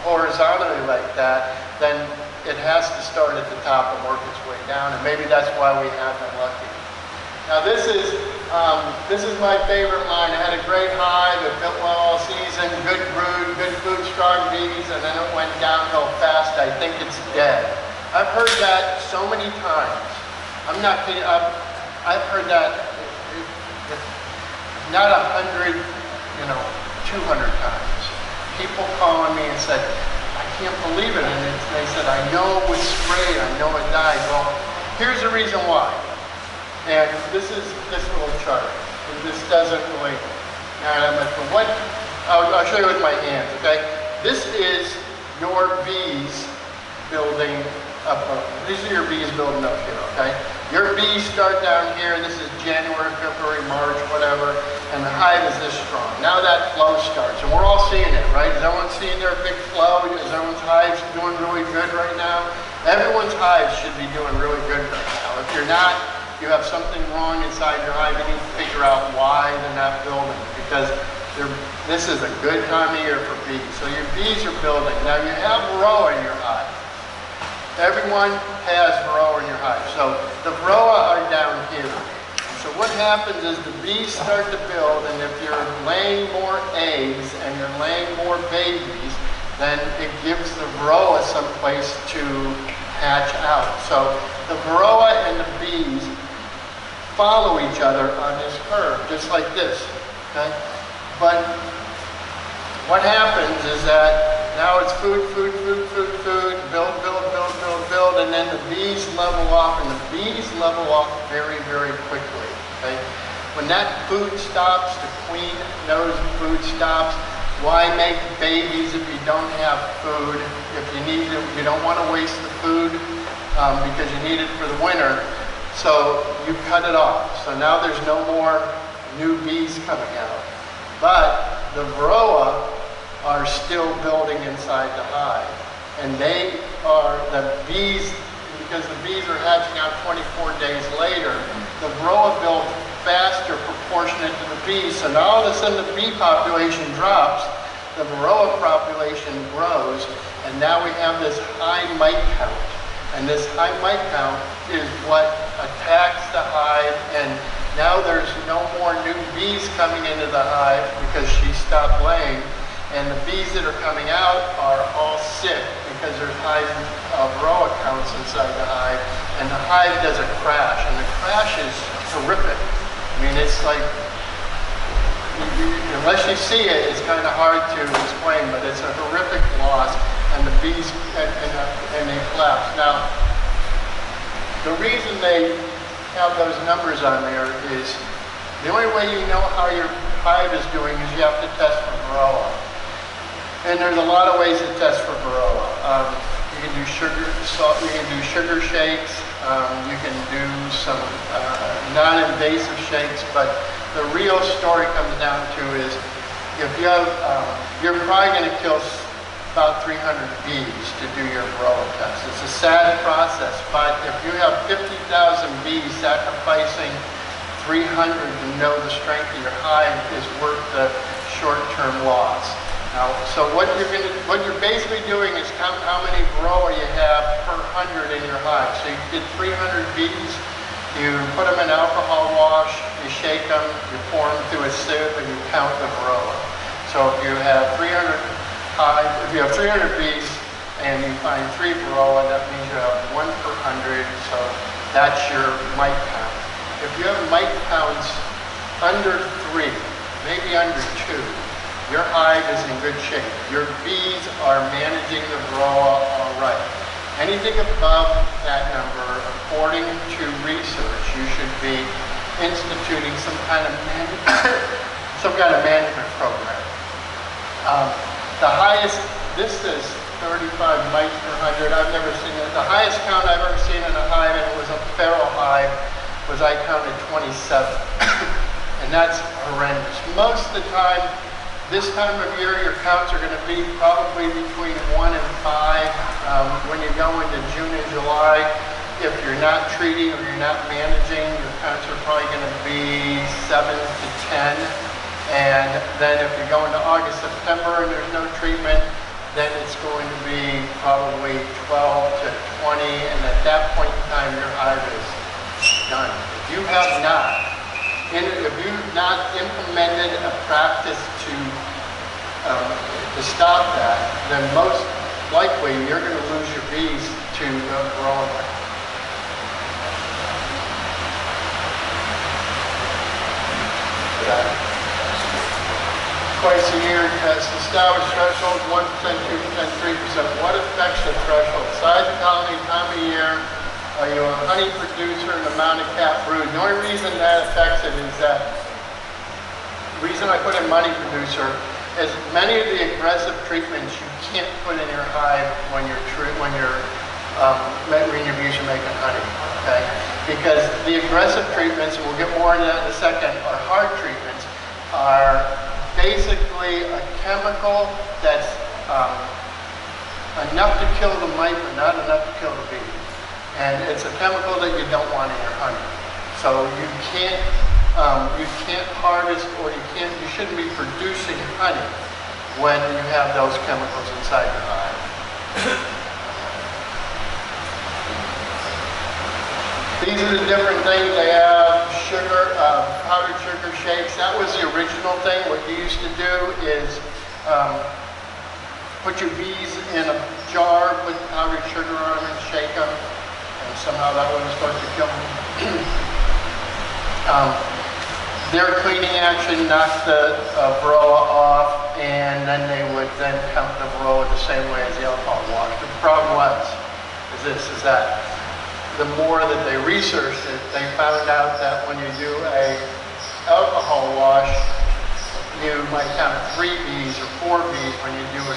horizontally like that, then it has to start at the top and work its way down. And maybe that's why we have been lucky. Now this is my favorite line. I had a great hive, it built well all season, good brood, good food, strong bees, and then it went downhill fast. I think it's dead. I've heard that so many times. I'm not kidding. I've heard that not 100, 200 times. People calling me and said, I can't believe it. And they said, I know it was sprayed, I know it died. Well, here's the reason why. And this is this little chart. And this doesn't really matter much, but what, I'll show you with my hands, okay? This is your bees building up. These are your bees building up here, okay? Your bees start down here. This is January, February, March, whatever, and the hive is this strong. Now that flow starts, and we're all seeing it, right? Is everyone seeing their big flow? Is everyone's hives doing really good right now? Everyone's hives should be doing really good right now. If you're not, you have something wrong inside your hive. You need to figure out why they're not building, because this is a good time of year for bees. So your bees are building. Now you have varroa in your hive. Everyone has varroa in your hive. So the varroa are down here. So what happens is the bees start to build, and if you're laying more eggs and you're laying more babies, then it gives the varroa some place to hatch out. So the varroa and the bees follow each other on this curve, just like this, okay? But what happens is that now it's food, build, and then the bees level off, and the bees level off very, very quickly, okay? When that food stops, the queen knows food stops. Why make babies if you don't have food? If you need it, you don't want to waste the food because you need it for the winter. So you cut it off. So now there's no more new bees coming out. But the varroa are still building inside the hive. And they are, the bees, because the bees are hatching out 24 days later, the varroa builds faster proportionate to the bees. So now all of a sudden the bee population drops, the varroa population grows, and now we have this high mite count. And this high mite count is what attacks the hive, and now there's no more new bees coming into the hive because she stopped laying, and the bees that are coming out are all sick because there's high varroa counts inside the hive, and the hive does a crash, and the crash is horrific. I mean, it's like, unless you see it, it's kind of hard to explain, but it's a horrific loss, and the bees, and they collapse. Now, the reason they have those numbers on there is, the only way you know how your hive is doing is you have to test for varroa. And there's a lot of ways to test for varroa. You can do sugar shakes, you can do some non-invasive shakes, but the real story comes down to is, if you have, you're probably going to kill about 300 bees to do your varroa test. It's a sad process, but if you have 50,000 bees, sacrificing 300 to know the strength of your hive is worth the short-term loss. Now, so what you're basically doing is count how many varroa you have per 100 in your hive. So you get 300 bees, you put them in alcohol wash, you shake them, you pour them through a sieve, and you count the varroa. So if you have 300 bees and you find 3 varroa, that means you have 1 per 100. So that's your mite count. If you have mite counts under 3, maybe under 2, your hive is in good shape. Your bees are managing the varroa all right. Anything above that number, according to research, you should be instituting some kind of management program. The highest, this is 35 mites per 100. I've never seen it. The highest count I've ever seen in a hive, and it was a feral hive, was I counted 27. And that's horrendous. Most of the time, this time of year, your counts are going to be probably between 1 and 5. When you go into June and July, if you're not treating or you're not managing, your counts are probably going to be 7 to 10. And then if you go into August, September, and there's no treatment, then it's going to be probably 12 to 20. And at that point in time, your hive is done. If you've not implemented a practice to stop that, then most likely you're going to lose your bees to varroa. Twice a year test. Established threshold 1%, 2%, 3%. What affects the threshold? Size of colony, time of year, Are you a honey producer and the amount of cap brood? The only reason that affects it is that, the reason I put in money producer is many of the aggressive treatments you can't put in your hive when you're usually making honey, okay? Because the aggressive treatments, and we'll get more into that in a second, are hard treatments, are basically a chemical that's enough to kill the mite, but not enough to kill the bee. And it's a chemical that you don't want in your honey. So you can't harvest, or you shouldn't be producing honey when you have those chemicals inside your hive. These are the different things they have. Sugar, powdered sugar shakes. That was the original thing. What you used to do is put your bees in a jar, put powdered sugar on them, and shake them, and somehow that was supposed to kill them. Their cleaning action knocked the varroa off, and then they would then count the varroa the same way as the alcohol wash. The problem is that the more that they researched it, they found out that when you do a alcohol wash, you might count 3 bees or 4 bees. When you do a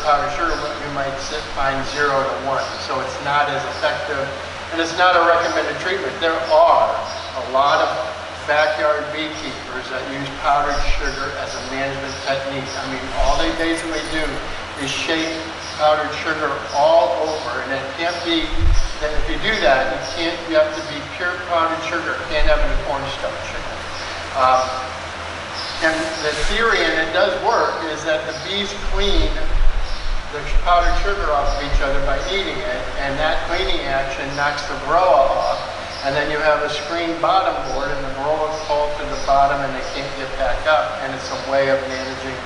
powdered sugar, you might find 0 to 1. So it's not as effective, and it's not a recommended treatment. There are a lot of backyard beekeepers that use powdered sugar as a management technique. I mean, all they basically do is shake powdered sugar all over, and it can't be, that if you do that, you have to be pure powdered sugar. It can't have any cornstarch in it. And the theory, and it does work, is that the bees clean the powdered sugar off of each other by eating it, and that cleaning action knocks the varroa off, and then you have a screen bottom board, and the varroa fall to the bottom and they can't get back up, and it's a way of managing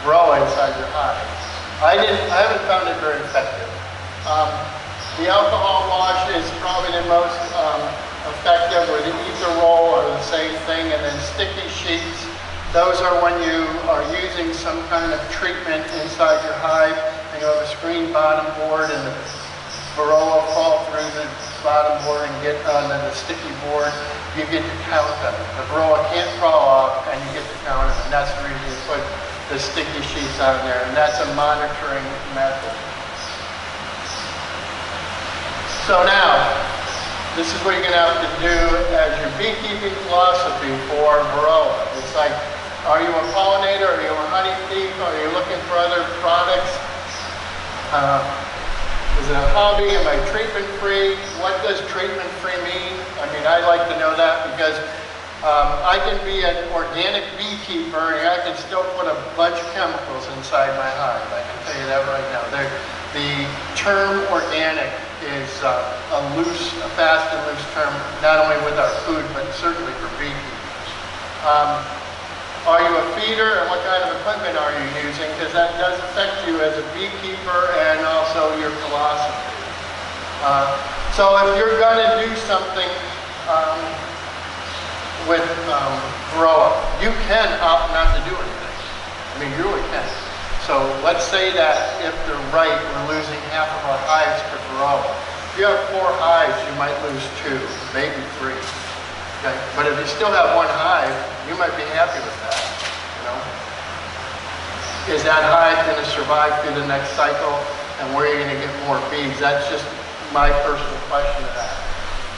varroa inside your hive. I haven't found it very effective. The alcohol wash is probably the most effective, or the ether roll are the same thing, and then sticky sheets. Those are when you are using some kind of treatment inside your hive, and you have a screen bottom board, and the varroa fall through the bottom board and get onto the sticky board. You get to count them. The varroa can't crawl off, and you get to count them, and that's the reason you put the sticky sheets on there, and that's a monitoring method. So now, this is what you're going to have to do as your beekeeping philosophy for varroa. It's like, are you a pollinator? Are you a honey thief? Are you looking for other products? Is it a hobby? Am I treatment free? What does treatment free mean? I mean, I like to know that because I can be an organic beekeeper and I can still put a bunch of chemicals inside my hive. I can tell you that right now. The term organic is a fast and loose term, not only with our food, but certainly for beekeepers. Are you a feeder, and what kind of equipment are you using? Because that does affect you as a beekeeper and also your philosophy. So if you're going to do something with varroa, you can opt not to do anything. I mean, you really can. So let's say that if they're right, we're losing half of our hives to varroa. If you have 4 hives, you might lose 2, maybe 3. Okay? But if you still have 1 hive, you might be happy with that. You know? Is that hive going to survive through the next cycle? And where are you going to get more bees? That's just my personal question to that.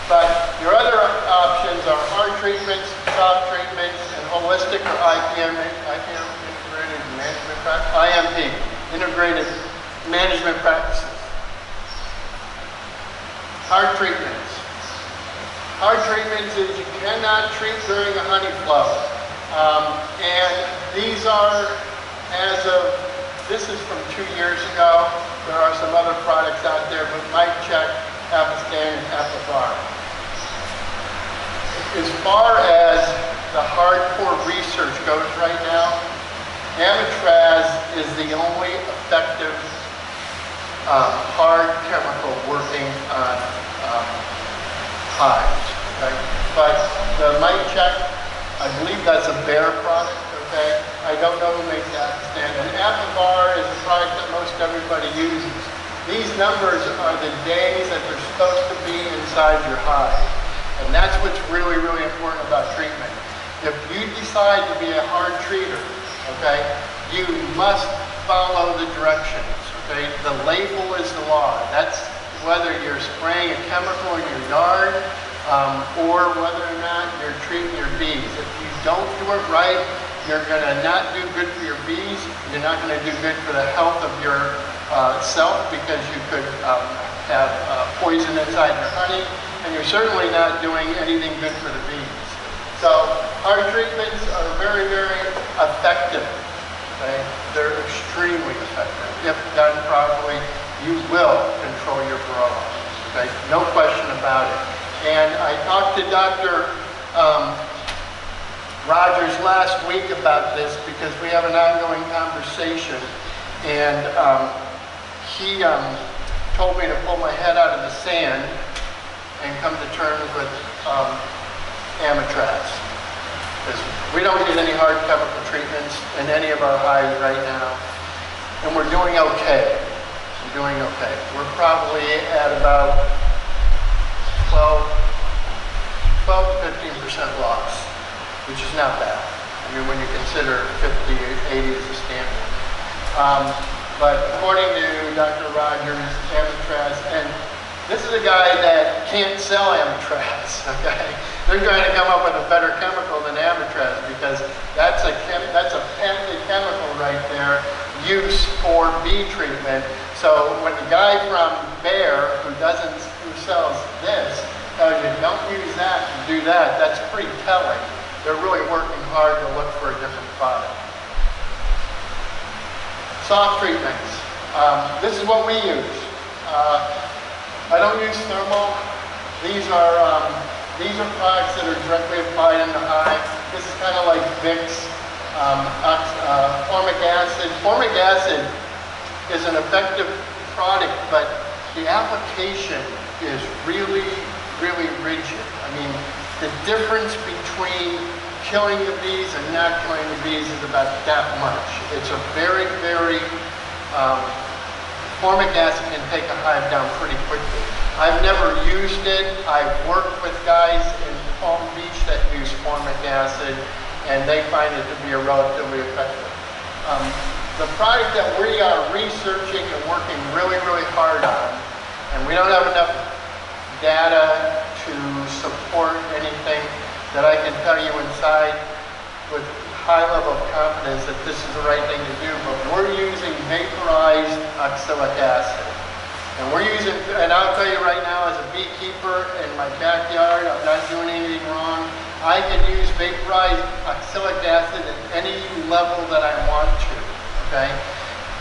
But your other options are hard treatments, soft treatments, and holistic or IMP, integrated management practice, IMP, integrated management practices. Hard treatments. Hard treatments is you cannot treat during a honey flow. And these are, this is from 2 years ago. There are some other products out there, but Mike Check, Apistan, and Apifar. As far as the hardcore research goes right now, Amitraz is the only effective hard chemical working on hives. Okay? But the Mite Check, I believe that's a Bayer product. Okay? I don't know who makes Apistan. And Apifar is a product that most everybody uses. These numbers are the days that they're supposed to be inside your hive. And that's what's really, really important about treatment. If you decide to be a hard treater, okay, you must follow the directions, okay? The label is the law. That's whether you're spraying a chemical in your yard or whether or not you're treating your bees. If you don't do it right, you're gonna not do good for your bees. You're not gonna do good for the health of your self, because you could have poison inside your honey, and you're certainly not doing anything good for the bees. So our treatments are very, very effective. Okay? They're extremely effective. If done properly, you will control your varroa. Okay? No question about it. And I talked to Dr. Rogers last week about this because we have an ongoing conversation, and he told me to pull my head out of the sand and come to terms with Amitraz. Because we don't need any hard chemical treatments in any of our hives right now, and we're doing okay. We're doing okay. We're probably at about 12 to 15% loss, which is not bad. I mean, when you consider 50, 80 as a standard. But according to Dr. Rogers, Amitraz, and this is a guy that can't sell Amitraz, okay? They're trying to come up with a better chemical than Amitraz, because that's a patented chemical right there, used for bee treatment. So when the guy from Bayer, who sells this, tells you don't use that and do that, that's pretty telling. They're really working hard to look for a different product. Soft treatments. This is what we use. I don't use thermal. These are products that are directly applied in the hive. This is kind of like Vicks, formic acid. Formic acid is an effective product, but the application is really, really rigid. I mean, the difference between killing the bees and not killing the bees is about that much. It's a very, very, formic acid can take a hive down pretty quickly. I've never used it. I've worked with guys in Palm Beach that use formic acid, and they find it to be a relatively effective. The product that we are researching and working really, really hard on, and we don't have enough data to support anything that I can tell you inside with high level of confidence that this is the right thing to do, but we're using vaporized oxalic acid. And we're using, and I'll tell you right now, as a beekeeper in my backyard, I'm not doing anything wrong. I can use vaporized oxalic acid at any level that I want to, okay?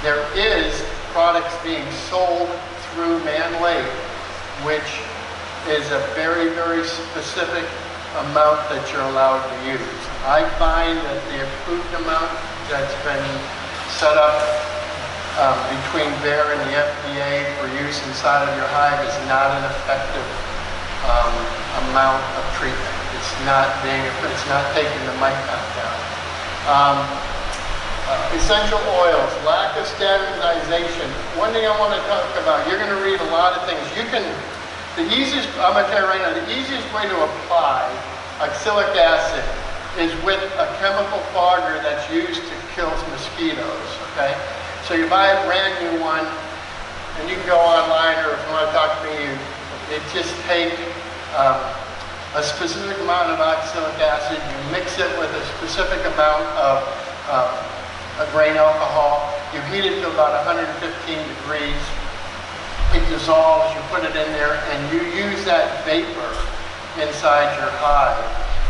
There is products being sold through Man Lake, which is a very, very specific amount that you're allowed to use. I find that the approved amount that's been set up between Bayer and the FDA for use inside of your hive is not an effective amount of treatment. It's not taking the mite count down. Essential oils, lack of standardization. One thing I want to talk about, you're going to read a lot of things. I'm going to tell you right now, the easiest way to apply oxalic acid is with a chemical fogger that's used to kill mosquitoes, okay? So you buy a brand new one, and you can go online, or if you want to talk to me, you just take a specific amount of oxalic acid, you mix it with a specific amount of a grain alcohol, you heat it to about 115 degrees, it dissolves, you put it in there, and you use that vapor inside your hive,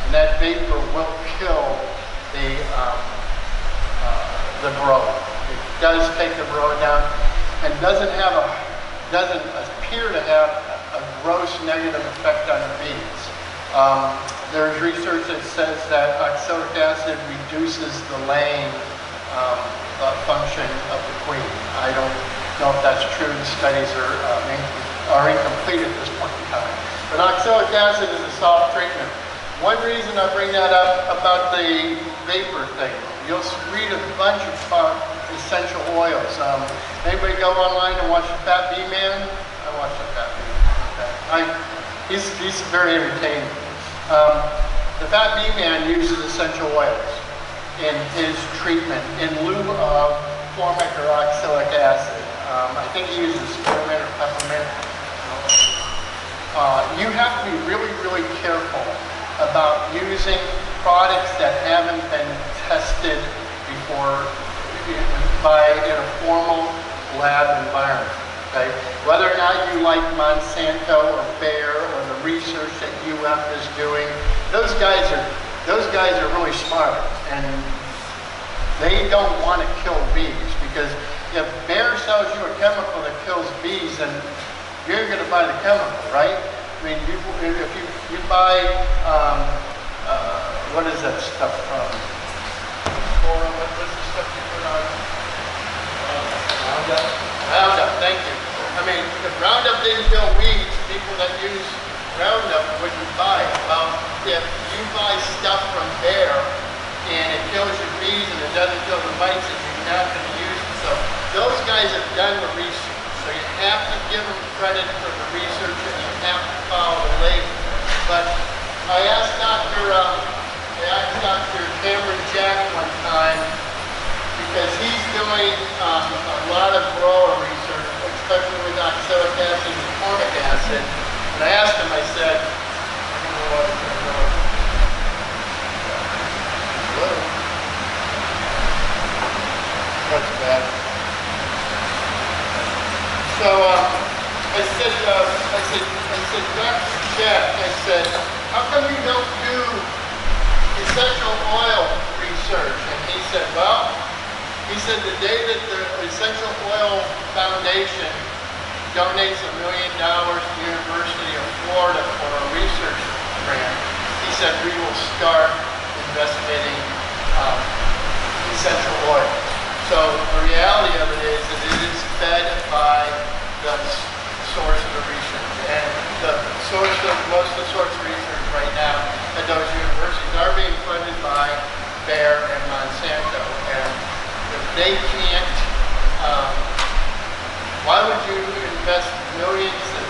and that vapor will kill the varroa. It does take the varroa down, and doesn't appear to have a gross negative effect on the bees. There's research that says that oxalic acid reduces the laying function of the queen. I don't know if that's true. The studies are incomplete at this point in time. But oxalic acid is a soft treatment. One reason I bring that up about the vapor thing, you'll read a bunch of essential oils. Anybody go online and watch the Fat Bee Man? I watch the Fat Bee Man. Okay. He's very entertaining. The Fat Bee Man uses essential oils in his treatment in lieu of formic or oxalic acid. I think he uses spearmint or peppermint. You have to be really, really careful about using products that haven't been tested before in a formal lab environment. Okay? Whether or not you like Monsanto or Bayer or the research that UF is doing, those guys are really smart, and they don't want to kill bees, because if Bayer sells you a chemical that kills bees, then you're going to buy the chemical, right? I mean, if you buy, what is that stuff from? What's the stuff you put on? Roundup, thank you. I mean, if Roundup didn't kill weeds, people that use Roundup wouldn't buy it. Well, if you buy stuff from Bayer and it kills your bees and it doesn't kill the mites, then you're not going to use it. So those guys have done the research. So you have to give them credit for the research, and you have to follow the label. But I asked Dr. Cameron Jack one time, because he's doing a lot of grower research, especially with oxalic acid and formic acid. And I asked him, I said, what's that? So I said, Dr. Jack, I said, how come you don't do essential oil research? And he said, well, the day that the Essential Oil Foundation donates $1 million to the University of Florida for a research grant, he said we will start investigating essential oils. So the reality of it is that it is fed by the source of the research, and the source of most of the source of research right now at those universities are being funded by Bayer and Monsanto. And if they can't, why would you invest millions and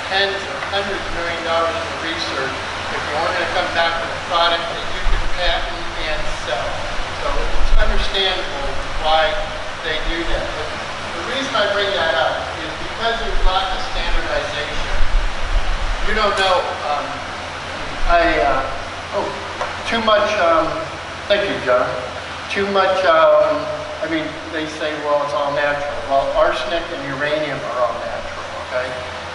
tens or hundreds of millions of dollars in research if you weren't going to come back with a product that you can patent and sell? So it's understandable why they do that. But the reason I bring that up is because there's lots of standardization. You don't know, too much, thank you, John. Too much, I mean, they say, well, it's all natural. Well, arsenic and uranium are all natural, okay?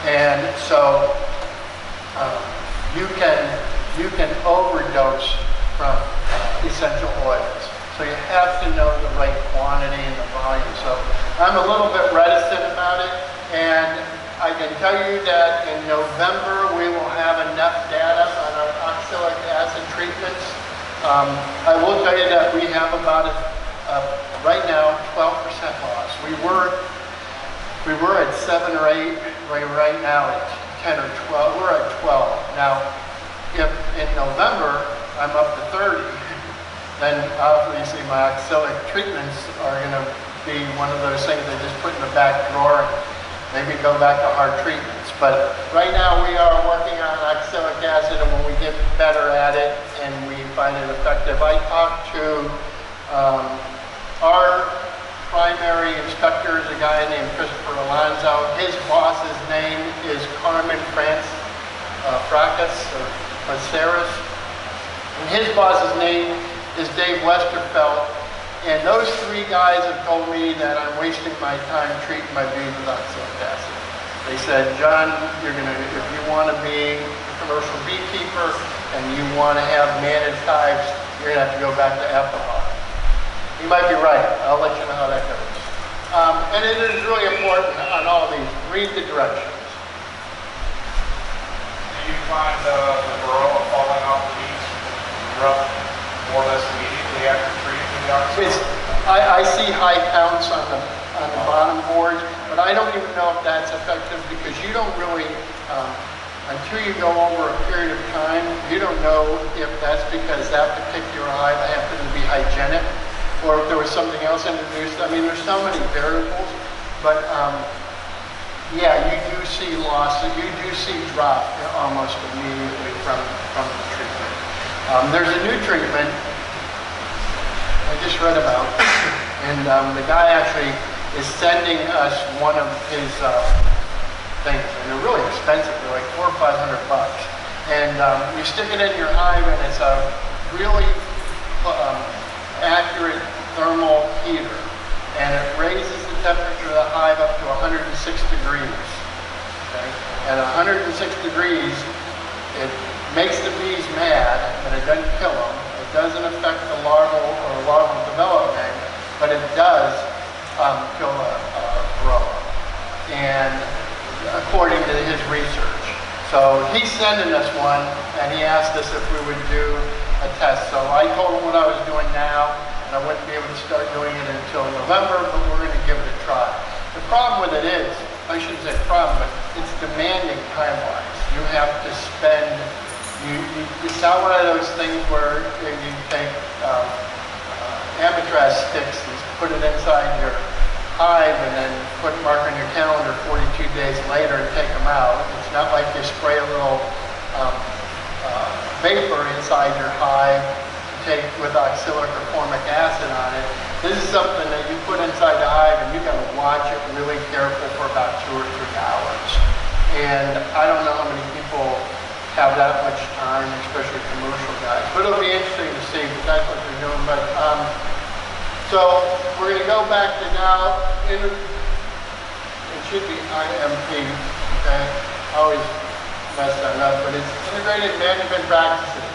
And so you can overdose from essential oils. So you have to know the right quantity and the volume. So I'm a little bit reticent about it, and I can tell you that in November we will have enough data on our oxalic acid treatments. I will tell you that we have about right now 12% loss. We were at 7 or 8. Right now at 10 or 12. We're at 12 now. If in November I'm up to 30. Then obviously my oxalic treatments are going to be one of those things I just put in the back drawer and maybe go back to hard treatments. But right now we are working on oxalic acid, and when we get better at it and we find it effective, I talked to our primary inspector is a guy named Christopher Alonzo. His boss's name is Carmen Fracas or Maceras. And his boss's name is Dave Westerfeld, and those 3 guys have told me that I'm wasting my time treating my bees with oxalic acid. They said, John, if you want to be a commercial beekeeper and you want to have managed hives, you're going to have to go back to alcohol. You might be right. I'll let you know how that goes. And it is really important on all these. Read the directions. Do you find the varroa falling off the bees rough more or less immediately after treating the oxalic? I see high counts on the bottom board, but I don't even know if that's effective, because you don't really, until you go over a period of time, you don't know if that's because that particular hive happened to be hygienic. or if there was something else introduced. I mean, there's so many variables, but yeah, you do see losses, you do see drop almost immediately from the treatment. There's a new treatment I just read about, and the guy actually is sending us one of his things, and they're really expensive. They're like $400 or $500, and you stick it in your hive, and it's a really accurate thermal heater, and it raises the temperature of the hive up to 106 degrees. Okay? At 106 degrees, it makes the bees mad, but it doesn't kill them. It doesn't affect the larval development, but it does kill a grower, and according to his research. So he's sending us one, and he asked us if we would do a test. So I told him what I was doing now, and I wouldn't be able to start doing it until November, but we're going to give it a try. The problem with it is, I shouldn't say problem, but it's demanding time-wise. You have to spend, it's not one of those things where you take amatraz sticks and put it inside your hive and then mark on your calendar 42 days later and take them out. It's not like you spray a little vapor inside your hive to take with auxilic or formic acid on it. This is something that you put inside the hive, and you got to watch it really careful for about 2 or 3 hours. And I don't know how many people have that much time, especially commercial guys. But it'll be interesting to see, but that's what they're doing. But so we're going to go back to now. It should be IMP. Okay, I always mess that up, but it's integrated management practices.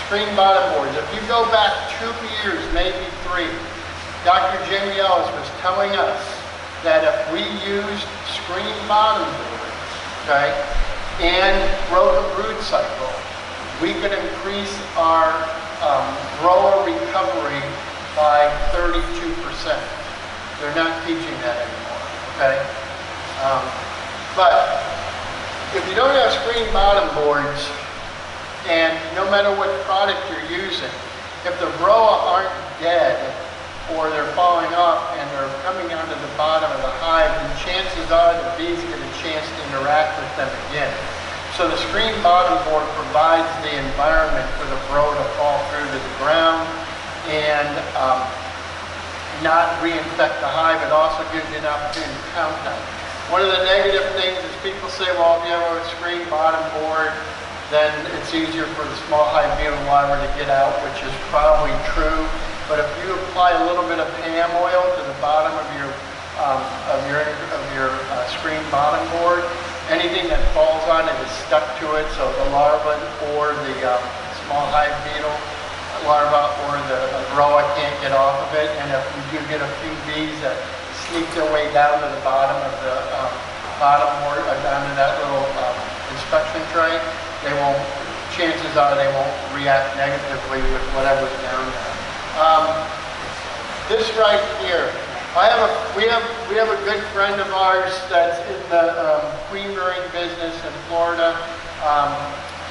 Screen bottom boards. If you go back 2 years, maybe 3, Dr. Jamie Ellis was telling us that if we used screen bottom boards, okay, and broke a brood cycle, we could increase our grower recovery by 32%. They're not teaching that anymore, okay? But if you don't have screen bottom boards, and no matter what product you're using, if the varroa aren't dead or they're falling off and they're coming onto the bottom of the hive, then chances are the bees get a chance to interact with them again. So the screen bottom board provides the environment for the varroa to fall through to the ground and not reinfect the hive. It also gives you an opportunity to count them. One of the negative things is people say, well, if you have a screen bottom board, then it's easier for the small hive beetle larvae to get out, which is probably true. But if you apply a little bit of PAM oil to the bottom of your screen bottom board, anything that falls on it is stuck to it, so the larva or the small hive beetle larva or the varroa can't get off of it. And if you do get a few bees that sneak their way down to the bottom of the bottom board, down to that little inspection tray, they won't. Chances are they won't react negatively with whatever's down there. This right here, we have a good friend of ours that's in the queen rearing business in Florida.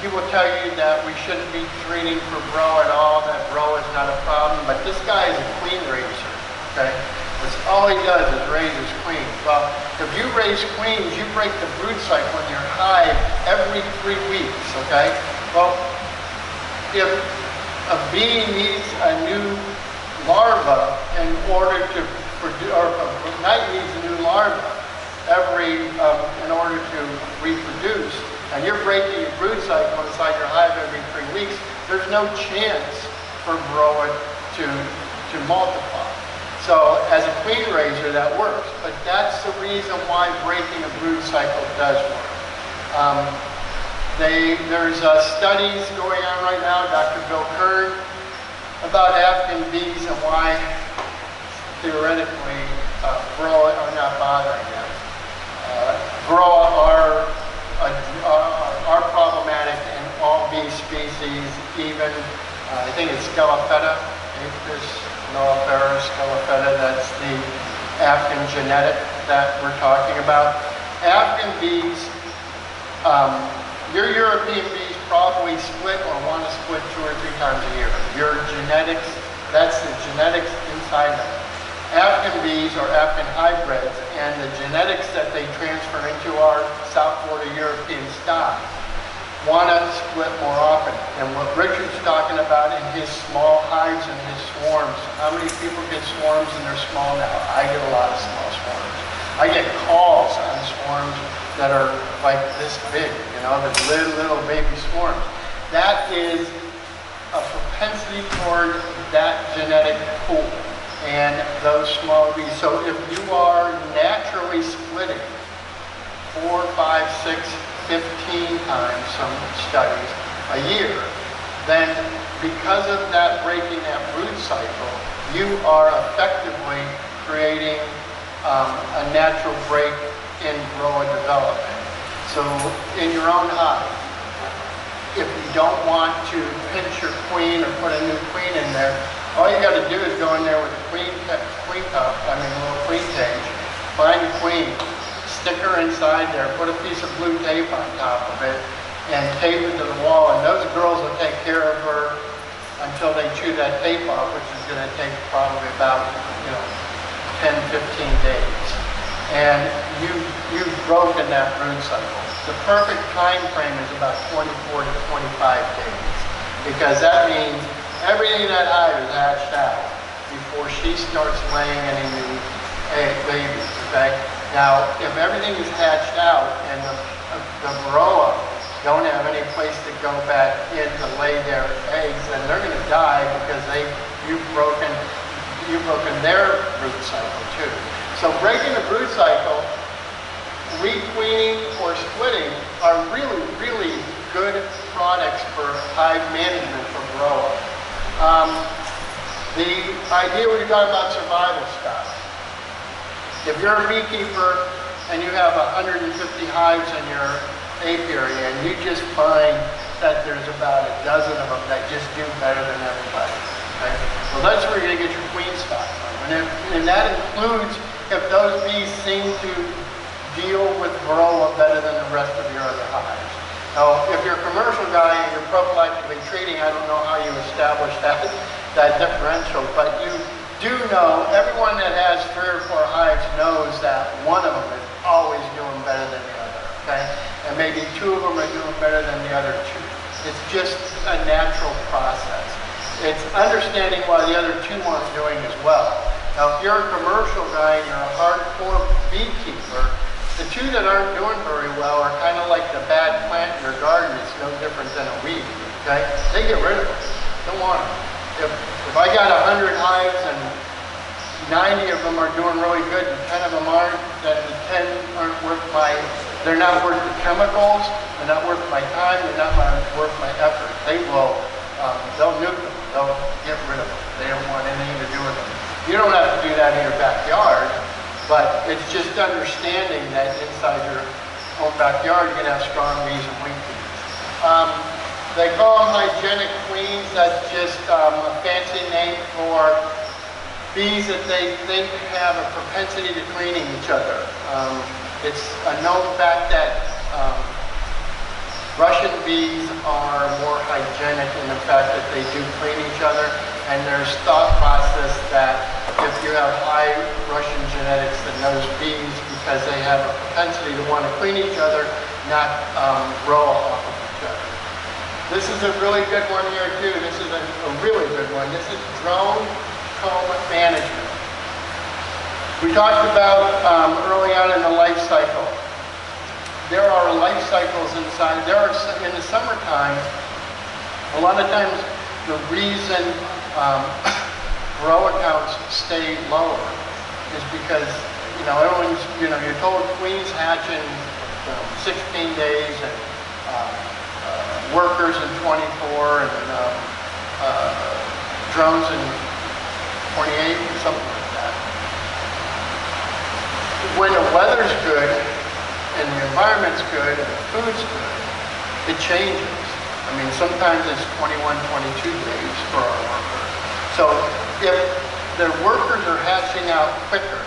He will tell you that we shouldn't be treating for varroa at all, that varroa is not a problem, but this guy is a queen raiser, okay? That's all he does is raises queens. Well, if you raise queens, you break the brood cycle in your hive every 3 weeks, okay? Well, if a bee needs a new larva in order to produce, or a knight needs a new larva in order to reproduce, and you're breaking your brood cycle inside your hive every 3 weeks, there's no chance for varroa to multiply. So as a queen raiser, that works, but that's the reason why breaking a brood cycle does work. There's studies going on right now, Dr. Bill Kern, about African bees and why theoretically varroa are not bothering them. Varroa are problematic in all bee species, even I think it's Scelopetta, Apis mellifera, Scelopetta, that's the African genetic that we're talking about. African bees, your European bees probably split or want to split 2 or 3 times a year. Your genetics That's the genetics inside them. African bees are African hybrids, and the genetics that they transfer into our South Florida European stock want to split more often. And what Richard's talking about in his small hives and his swarms, how many people get swarms and they're small now? I get a lot of small swarms. I get calls on swarms that are like this big, you know, the little baby swarms. That is a propensity toward that genetic pool and those small bees. So if you are naturally splitting 4, 5, 6, 15 times, some studies, a year, then because of that breaking that brood cycle, you are effectively creating a natural break in varroa development. So in your own hive, if you don't want to pinch your queen or put a new queen in there, all you got to do is go in there with a a little queen cage, find a queen, stick her inside there, put a piece of blue tape on top of it, and tape it to the wall, and those girls will take care of her until they chew that tape off, which is going to take probably about, 10, 15 days. And you've broken that brood cycle. The perfect time frame is about 24 to 25 days, because that means everything in that hive is hatched out before she starts laying any new babies, okay? Now, if everything is hatched out and the varroa don't have any place to go back in to lay their eggs, then they're going to die because you've broken their brood cycle too. So breaking the brood cycle, requeening or splitting are really, really good products for hive management for varroa. The idea we were talking about survival stuff. If you're a beekeeper and you have 150 hives in your apiary and you just find that there's about a dozen of them that just do better than everybody, okay? Well, that's where you're going to get your queen stock from. And that includes if those bees seem to deal with varroa better than the rest of your other hives. Now, if you're a commercial guy and you're prophylactically treating, I don't know how you establish that differential, but you do know, everyone that has 3 or 4 hives knows that one of them is always doing better than the other, okay? And maybe 2 of them are doing better than the other 2. It's just a natural process. It's understanding why the other 2 aren't doing as well. Now, if you're a commercial guy and you're a hardcore beekeeper, the 2 that aren't doing very well are kind of like the bad plant in your garden. It's no different than a weed, okay? They get rid of it. Don't want them. If I got 100 hives and 90 of them are doing really good and 10 of them aren't, then the 10 aren't worth they're not worth the chemicals, they're not worth my time, they're not worth my effort. They'll nuke them. They'll get rid of them. They don't want anything to do with them. You don't have to do that in your backyard, but it's just understanding that inside your own backyard you're going to have strong bees and wing bees. They call them hygienic queens. That's just a fancy name for bees that they think have a propensity to cleaning each other. It's a known fact that Russian bees are more hygienic in the fact that they do clean each other, and there's thought process that if you have high Russian genetics in those bees, because they have a propensity to want to clean each other, not grow off of each other. This is a really good one here too. This is a really good one. This is drone comb management. We talked about early on in the life cycle. There are life cycles inside. In the summertime, a lot of times the reason varroa counts stay lower is because, everyone's, you're told queens hatch in 16 days and workers in 24 and drones in 28 or something like that. When the weather's good and the environment's good and the food's good, it changes. I mean, sometimes it's 21, 22 days for our workers. So if the workers are hatching out quicker,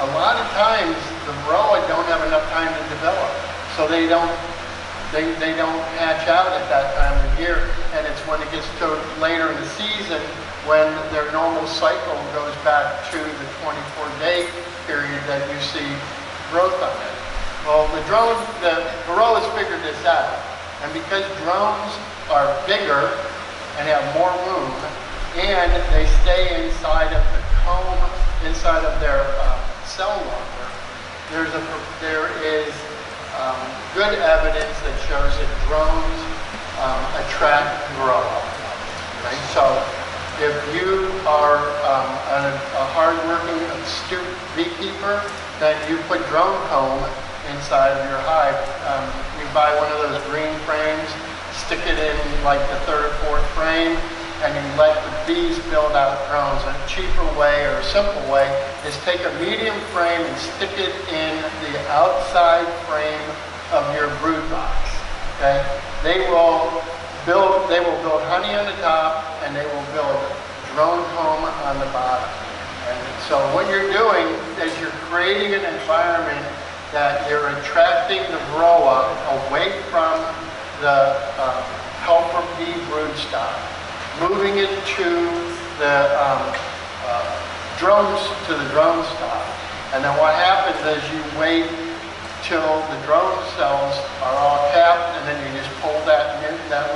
a lot of times the varroa don't have enough time to develop. So they don't hatch out at that time of year. and it's when it gets to later in the season when their normal cycle goes back to the 24-day period that you see growth on it. Well, the Varroas figured this out, and because drones are bigger and have more room, and they stay inside of the comb, inside of their cell longer, there is good evidence that shows that drones attract Varroa. Right? So if you are a hardworking, astute beekeeper, then you put drone comb inside of your hive. You buy one of those green frames, stick it in like the third or fourth frame, and you let the bees build out drones. A cheaper way or a simple way is take a medium frame and stick it in the outside frame of your brood box. Okay? They will build honey on the top, and they will build drone comb on the bottom. And so what you're doing is you're creating an environment that you're attracting the Varroa away from the helper bee broodstock, moving it to the drone stock. And then what happens is you wait till the drone cells are all capped, and then you just pull that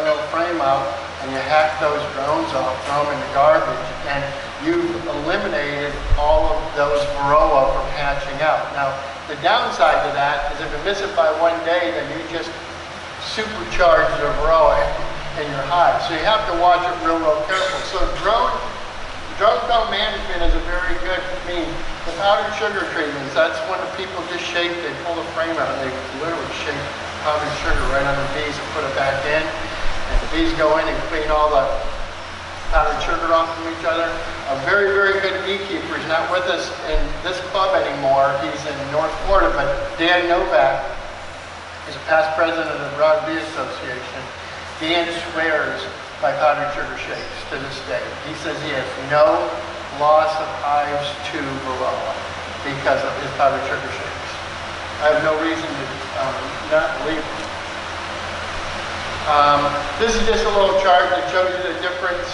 little frame out and you hack those drones off, throw them in the garbage, and you've eliminated all of those Varroa from hatching out. Now, the downside to that is if you miss it by one day, then you just supercharge the Varroa in your hive. So you have to watch it real careful. So drone comb management is a very good mean. The powdered sugar treatments, that's when the people just shake, they pull the frame out, and they literally shake powdered sugar right on the bees and put it back in. And the bees go in and clean all the powdered sugar off from each other. A very, very good beekeeper is not with us in this club anymore. He's in North Florida, but Dan Novak is a past president of the Broad Bee Association. Dan swears by powdered sugar shakes to this day. He says he has no loss of hives to Varroa because of his powdered sugar shakes. I have no reason to not believe him. This is just a little chart that shows you the difference.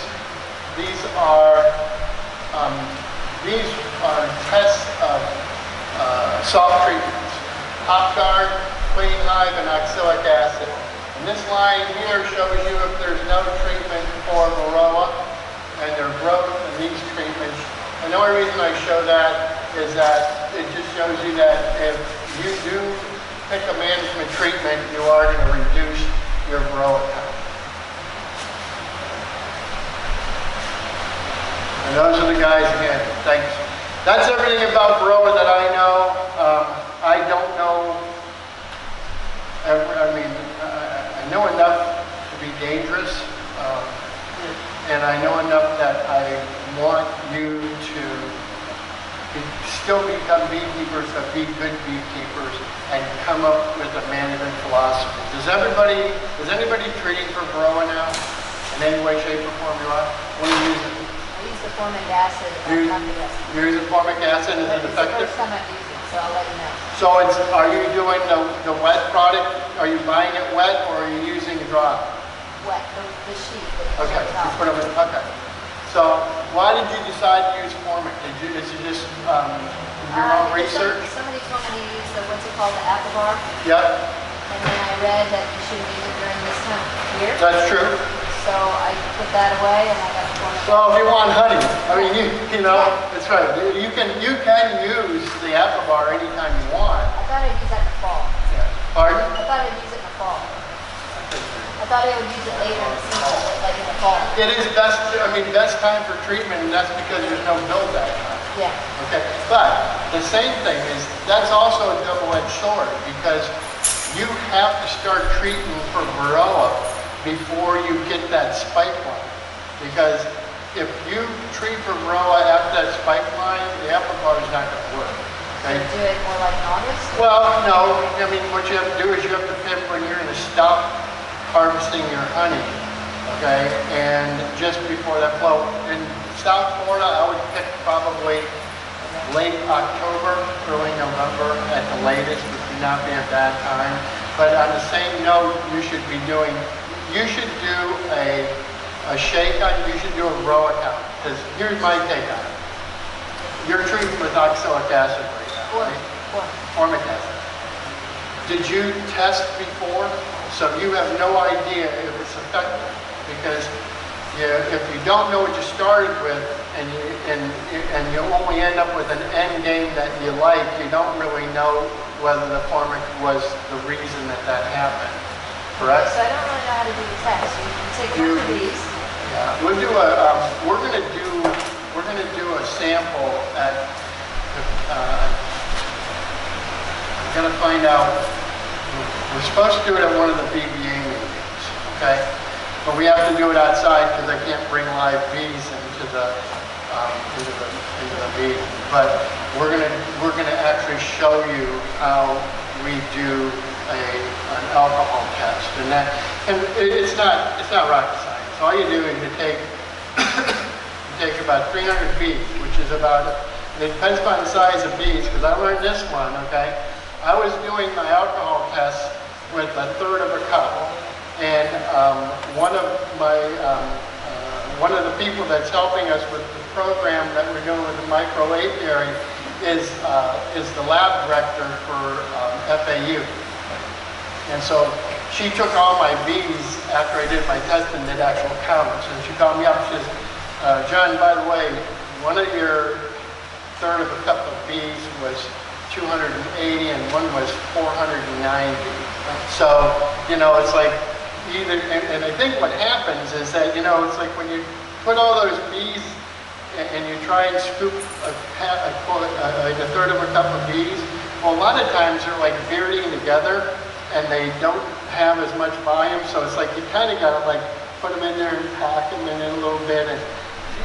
These are tests of soft treatments: Hop Guard, Clean Hive, and oxalic acid. And this line here shows you if there's no treatment for Varroa and their growth in these treatments. And the only reason I show that is that it just shows you that if you do pick a management treatment, you are going to reduce your Varroa count. And those are the guys again. Thanks. That's everything about Varroa that I know. I don't know. I know enough to be dangerous, and I know enough that I want you to still become beekeepers, but be good beekeepers, and come up with a management philosophy. Is anybody treating for Varroa now? In any way, shape, or form you are? What are you using? I use the formic acid. You're using formic acid, is it effective? It's the first time I've used it, so I'll let you know. So are you doing the wet product? Are you buying it wet, or are you using dry? Wet, the sheet. Okay, you put them in, okay. So why did you decide to use formic? Is it just your own research? Somebody told me to use what's it called, the apple bar. Yep. And then I read that you shouldn't use it during this time of year. That's true. So I put that away and I got the formic. So if you want honey, I mean, you know, that's right. You can use the apple bar anytime you want. I thought I'd use that in the fall. Yeah. Pardon? I thought I'd use it in the fall. I thought I would use it later in the season, like in the fall. It is best time for treatment, and that's because there's no build that time. Yeah. Okay, but the same thing is, that's also a double-edged sword, because you have to start treating for Varroa before you get that spike line. Because if you treat for Varroa after that spike line, the apple bar is not going to work. Okay? So do it more like in August? Well, no. I mean, what you have to do is you have to pick when you're going to stop harvesting your honey, okay? And just before that flow. In South Florida, I would pick probably late October, early November at the latest, which would not be a bad time. But on the same note, you should be doing you should do a shake on, you should do a row account. Because here's my take on it. You're treating with oxalic acid right now, right? Formic acid. Did you test before? So you have no idea if it's effective. Because if you don't know what you started with and you only end up with an end game that you like, you don't really know whether the formic was the reason that happened. Correct? So I don't really know how to do the test. So you can take one of these. Yeah, we'll do we're gonna do a sample at. I'm gonna find out. We're supposed to do it at one of the BBA meetings, okay? But we have to do it outside because I can't bring live bees into the meeting. But we're gonna actually show you how we do an alcohol test, and it's not rocket science. All you do is you take about 300 bees, which is about, it depends upon the size of bees, because I learned this one, okay? I was doing my alcohol test with 1/3 of a cup, and one of the people that's helping us with the program that we're doing with the micro apiary is the lab director for FAU. And so she took all my bees after I did my test and did actual counts. And she called me up and she says, John, by the way, one of your 1/3 of a cup of bees was 280 and one was 490. So, it's like either, and I think what happens is that, it's like when you put all those bees and you try and scoop like 1/3 of a cup of bees, well, a lot of times they're like burying together and they don't have as much volume, so it's like you kind of got to like put them in there and pack them in a little bit, and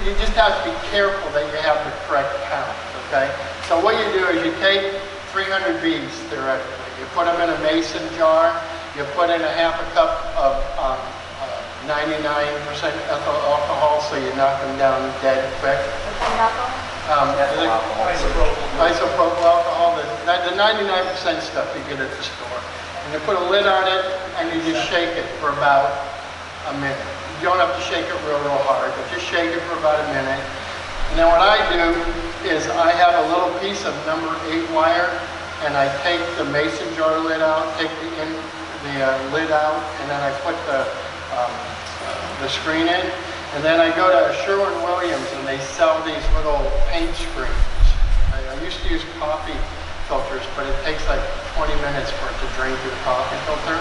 you just have to be careful that you have the correct count, okay? So what you do is you take 300 bees, theoretically, you put them in a mason jar, you put in a 1/2 cup of 99% ethyl alcohol, so you knock them down dead quick. Isopropyl alcohol, the 99% stuff you get at the store. And you put a lid on it and you just shake it for about a minute. You don't have to shake it real hard, but just shake it for about a minute. And then what I do is I have a little piece of number 8 wire, and I take the mason jar lid out, take the lid out, and then I put the screen in. And then I go to Sherwin-Williams and they sell these little paint screens. I used to use coffee filters, but it takes like 20 minutes for it to drain through the coffee filter.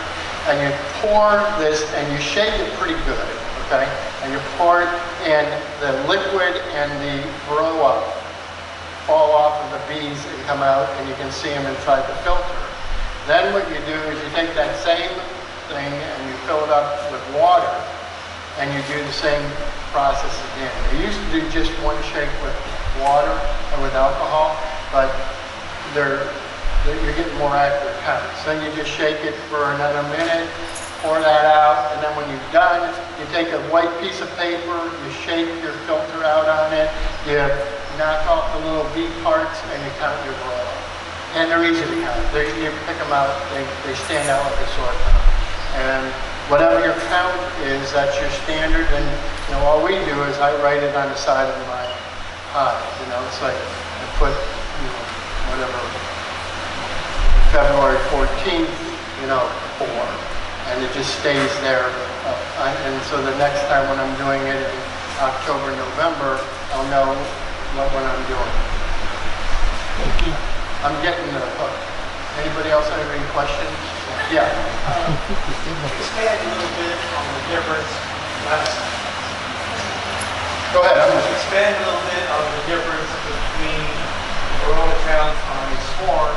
And you pour this and you shake it pretty good, okay? And you pour it, and the liquid and the varroa fall off of the bees and come out, and you can see them inside the filter. Then what you do is you take that same thing and you fill it up with water, and you do the same process again. They used to do just one shake with water or with alcohol, but you're getting more accurate counts. Then you just shake it for another minute, pour that out, and then when you're done, you take a white piece of paper, you shake your filter out on it, you knock off the little bee parts, and you count your varroa. And they're easy to count. You pick them out, they stand out like a sore thumb. And whatever your count is, that's your standard, and all we do is I write it on the side of my hive. It's like I put, whatever, February 14th, 4, and it just stays there. And so the next time when I'm doing it in October, November, I'll know what I'm doing. Thank you. I'm getting the hook. Anybody else have any questions? Yeah. Expand a little bit on the difference. Go ahead. Expand a little bit on the difference between varroa counts on a swarm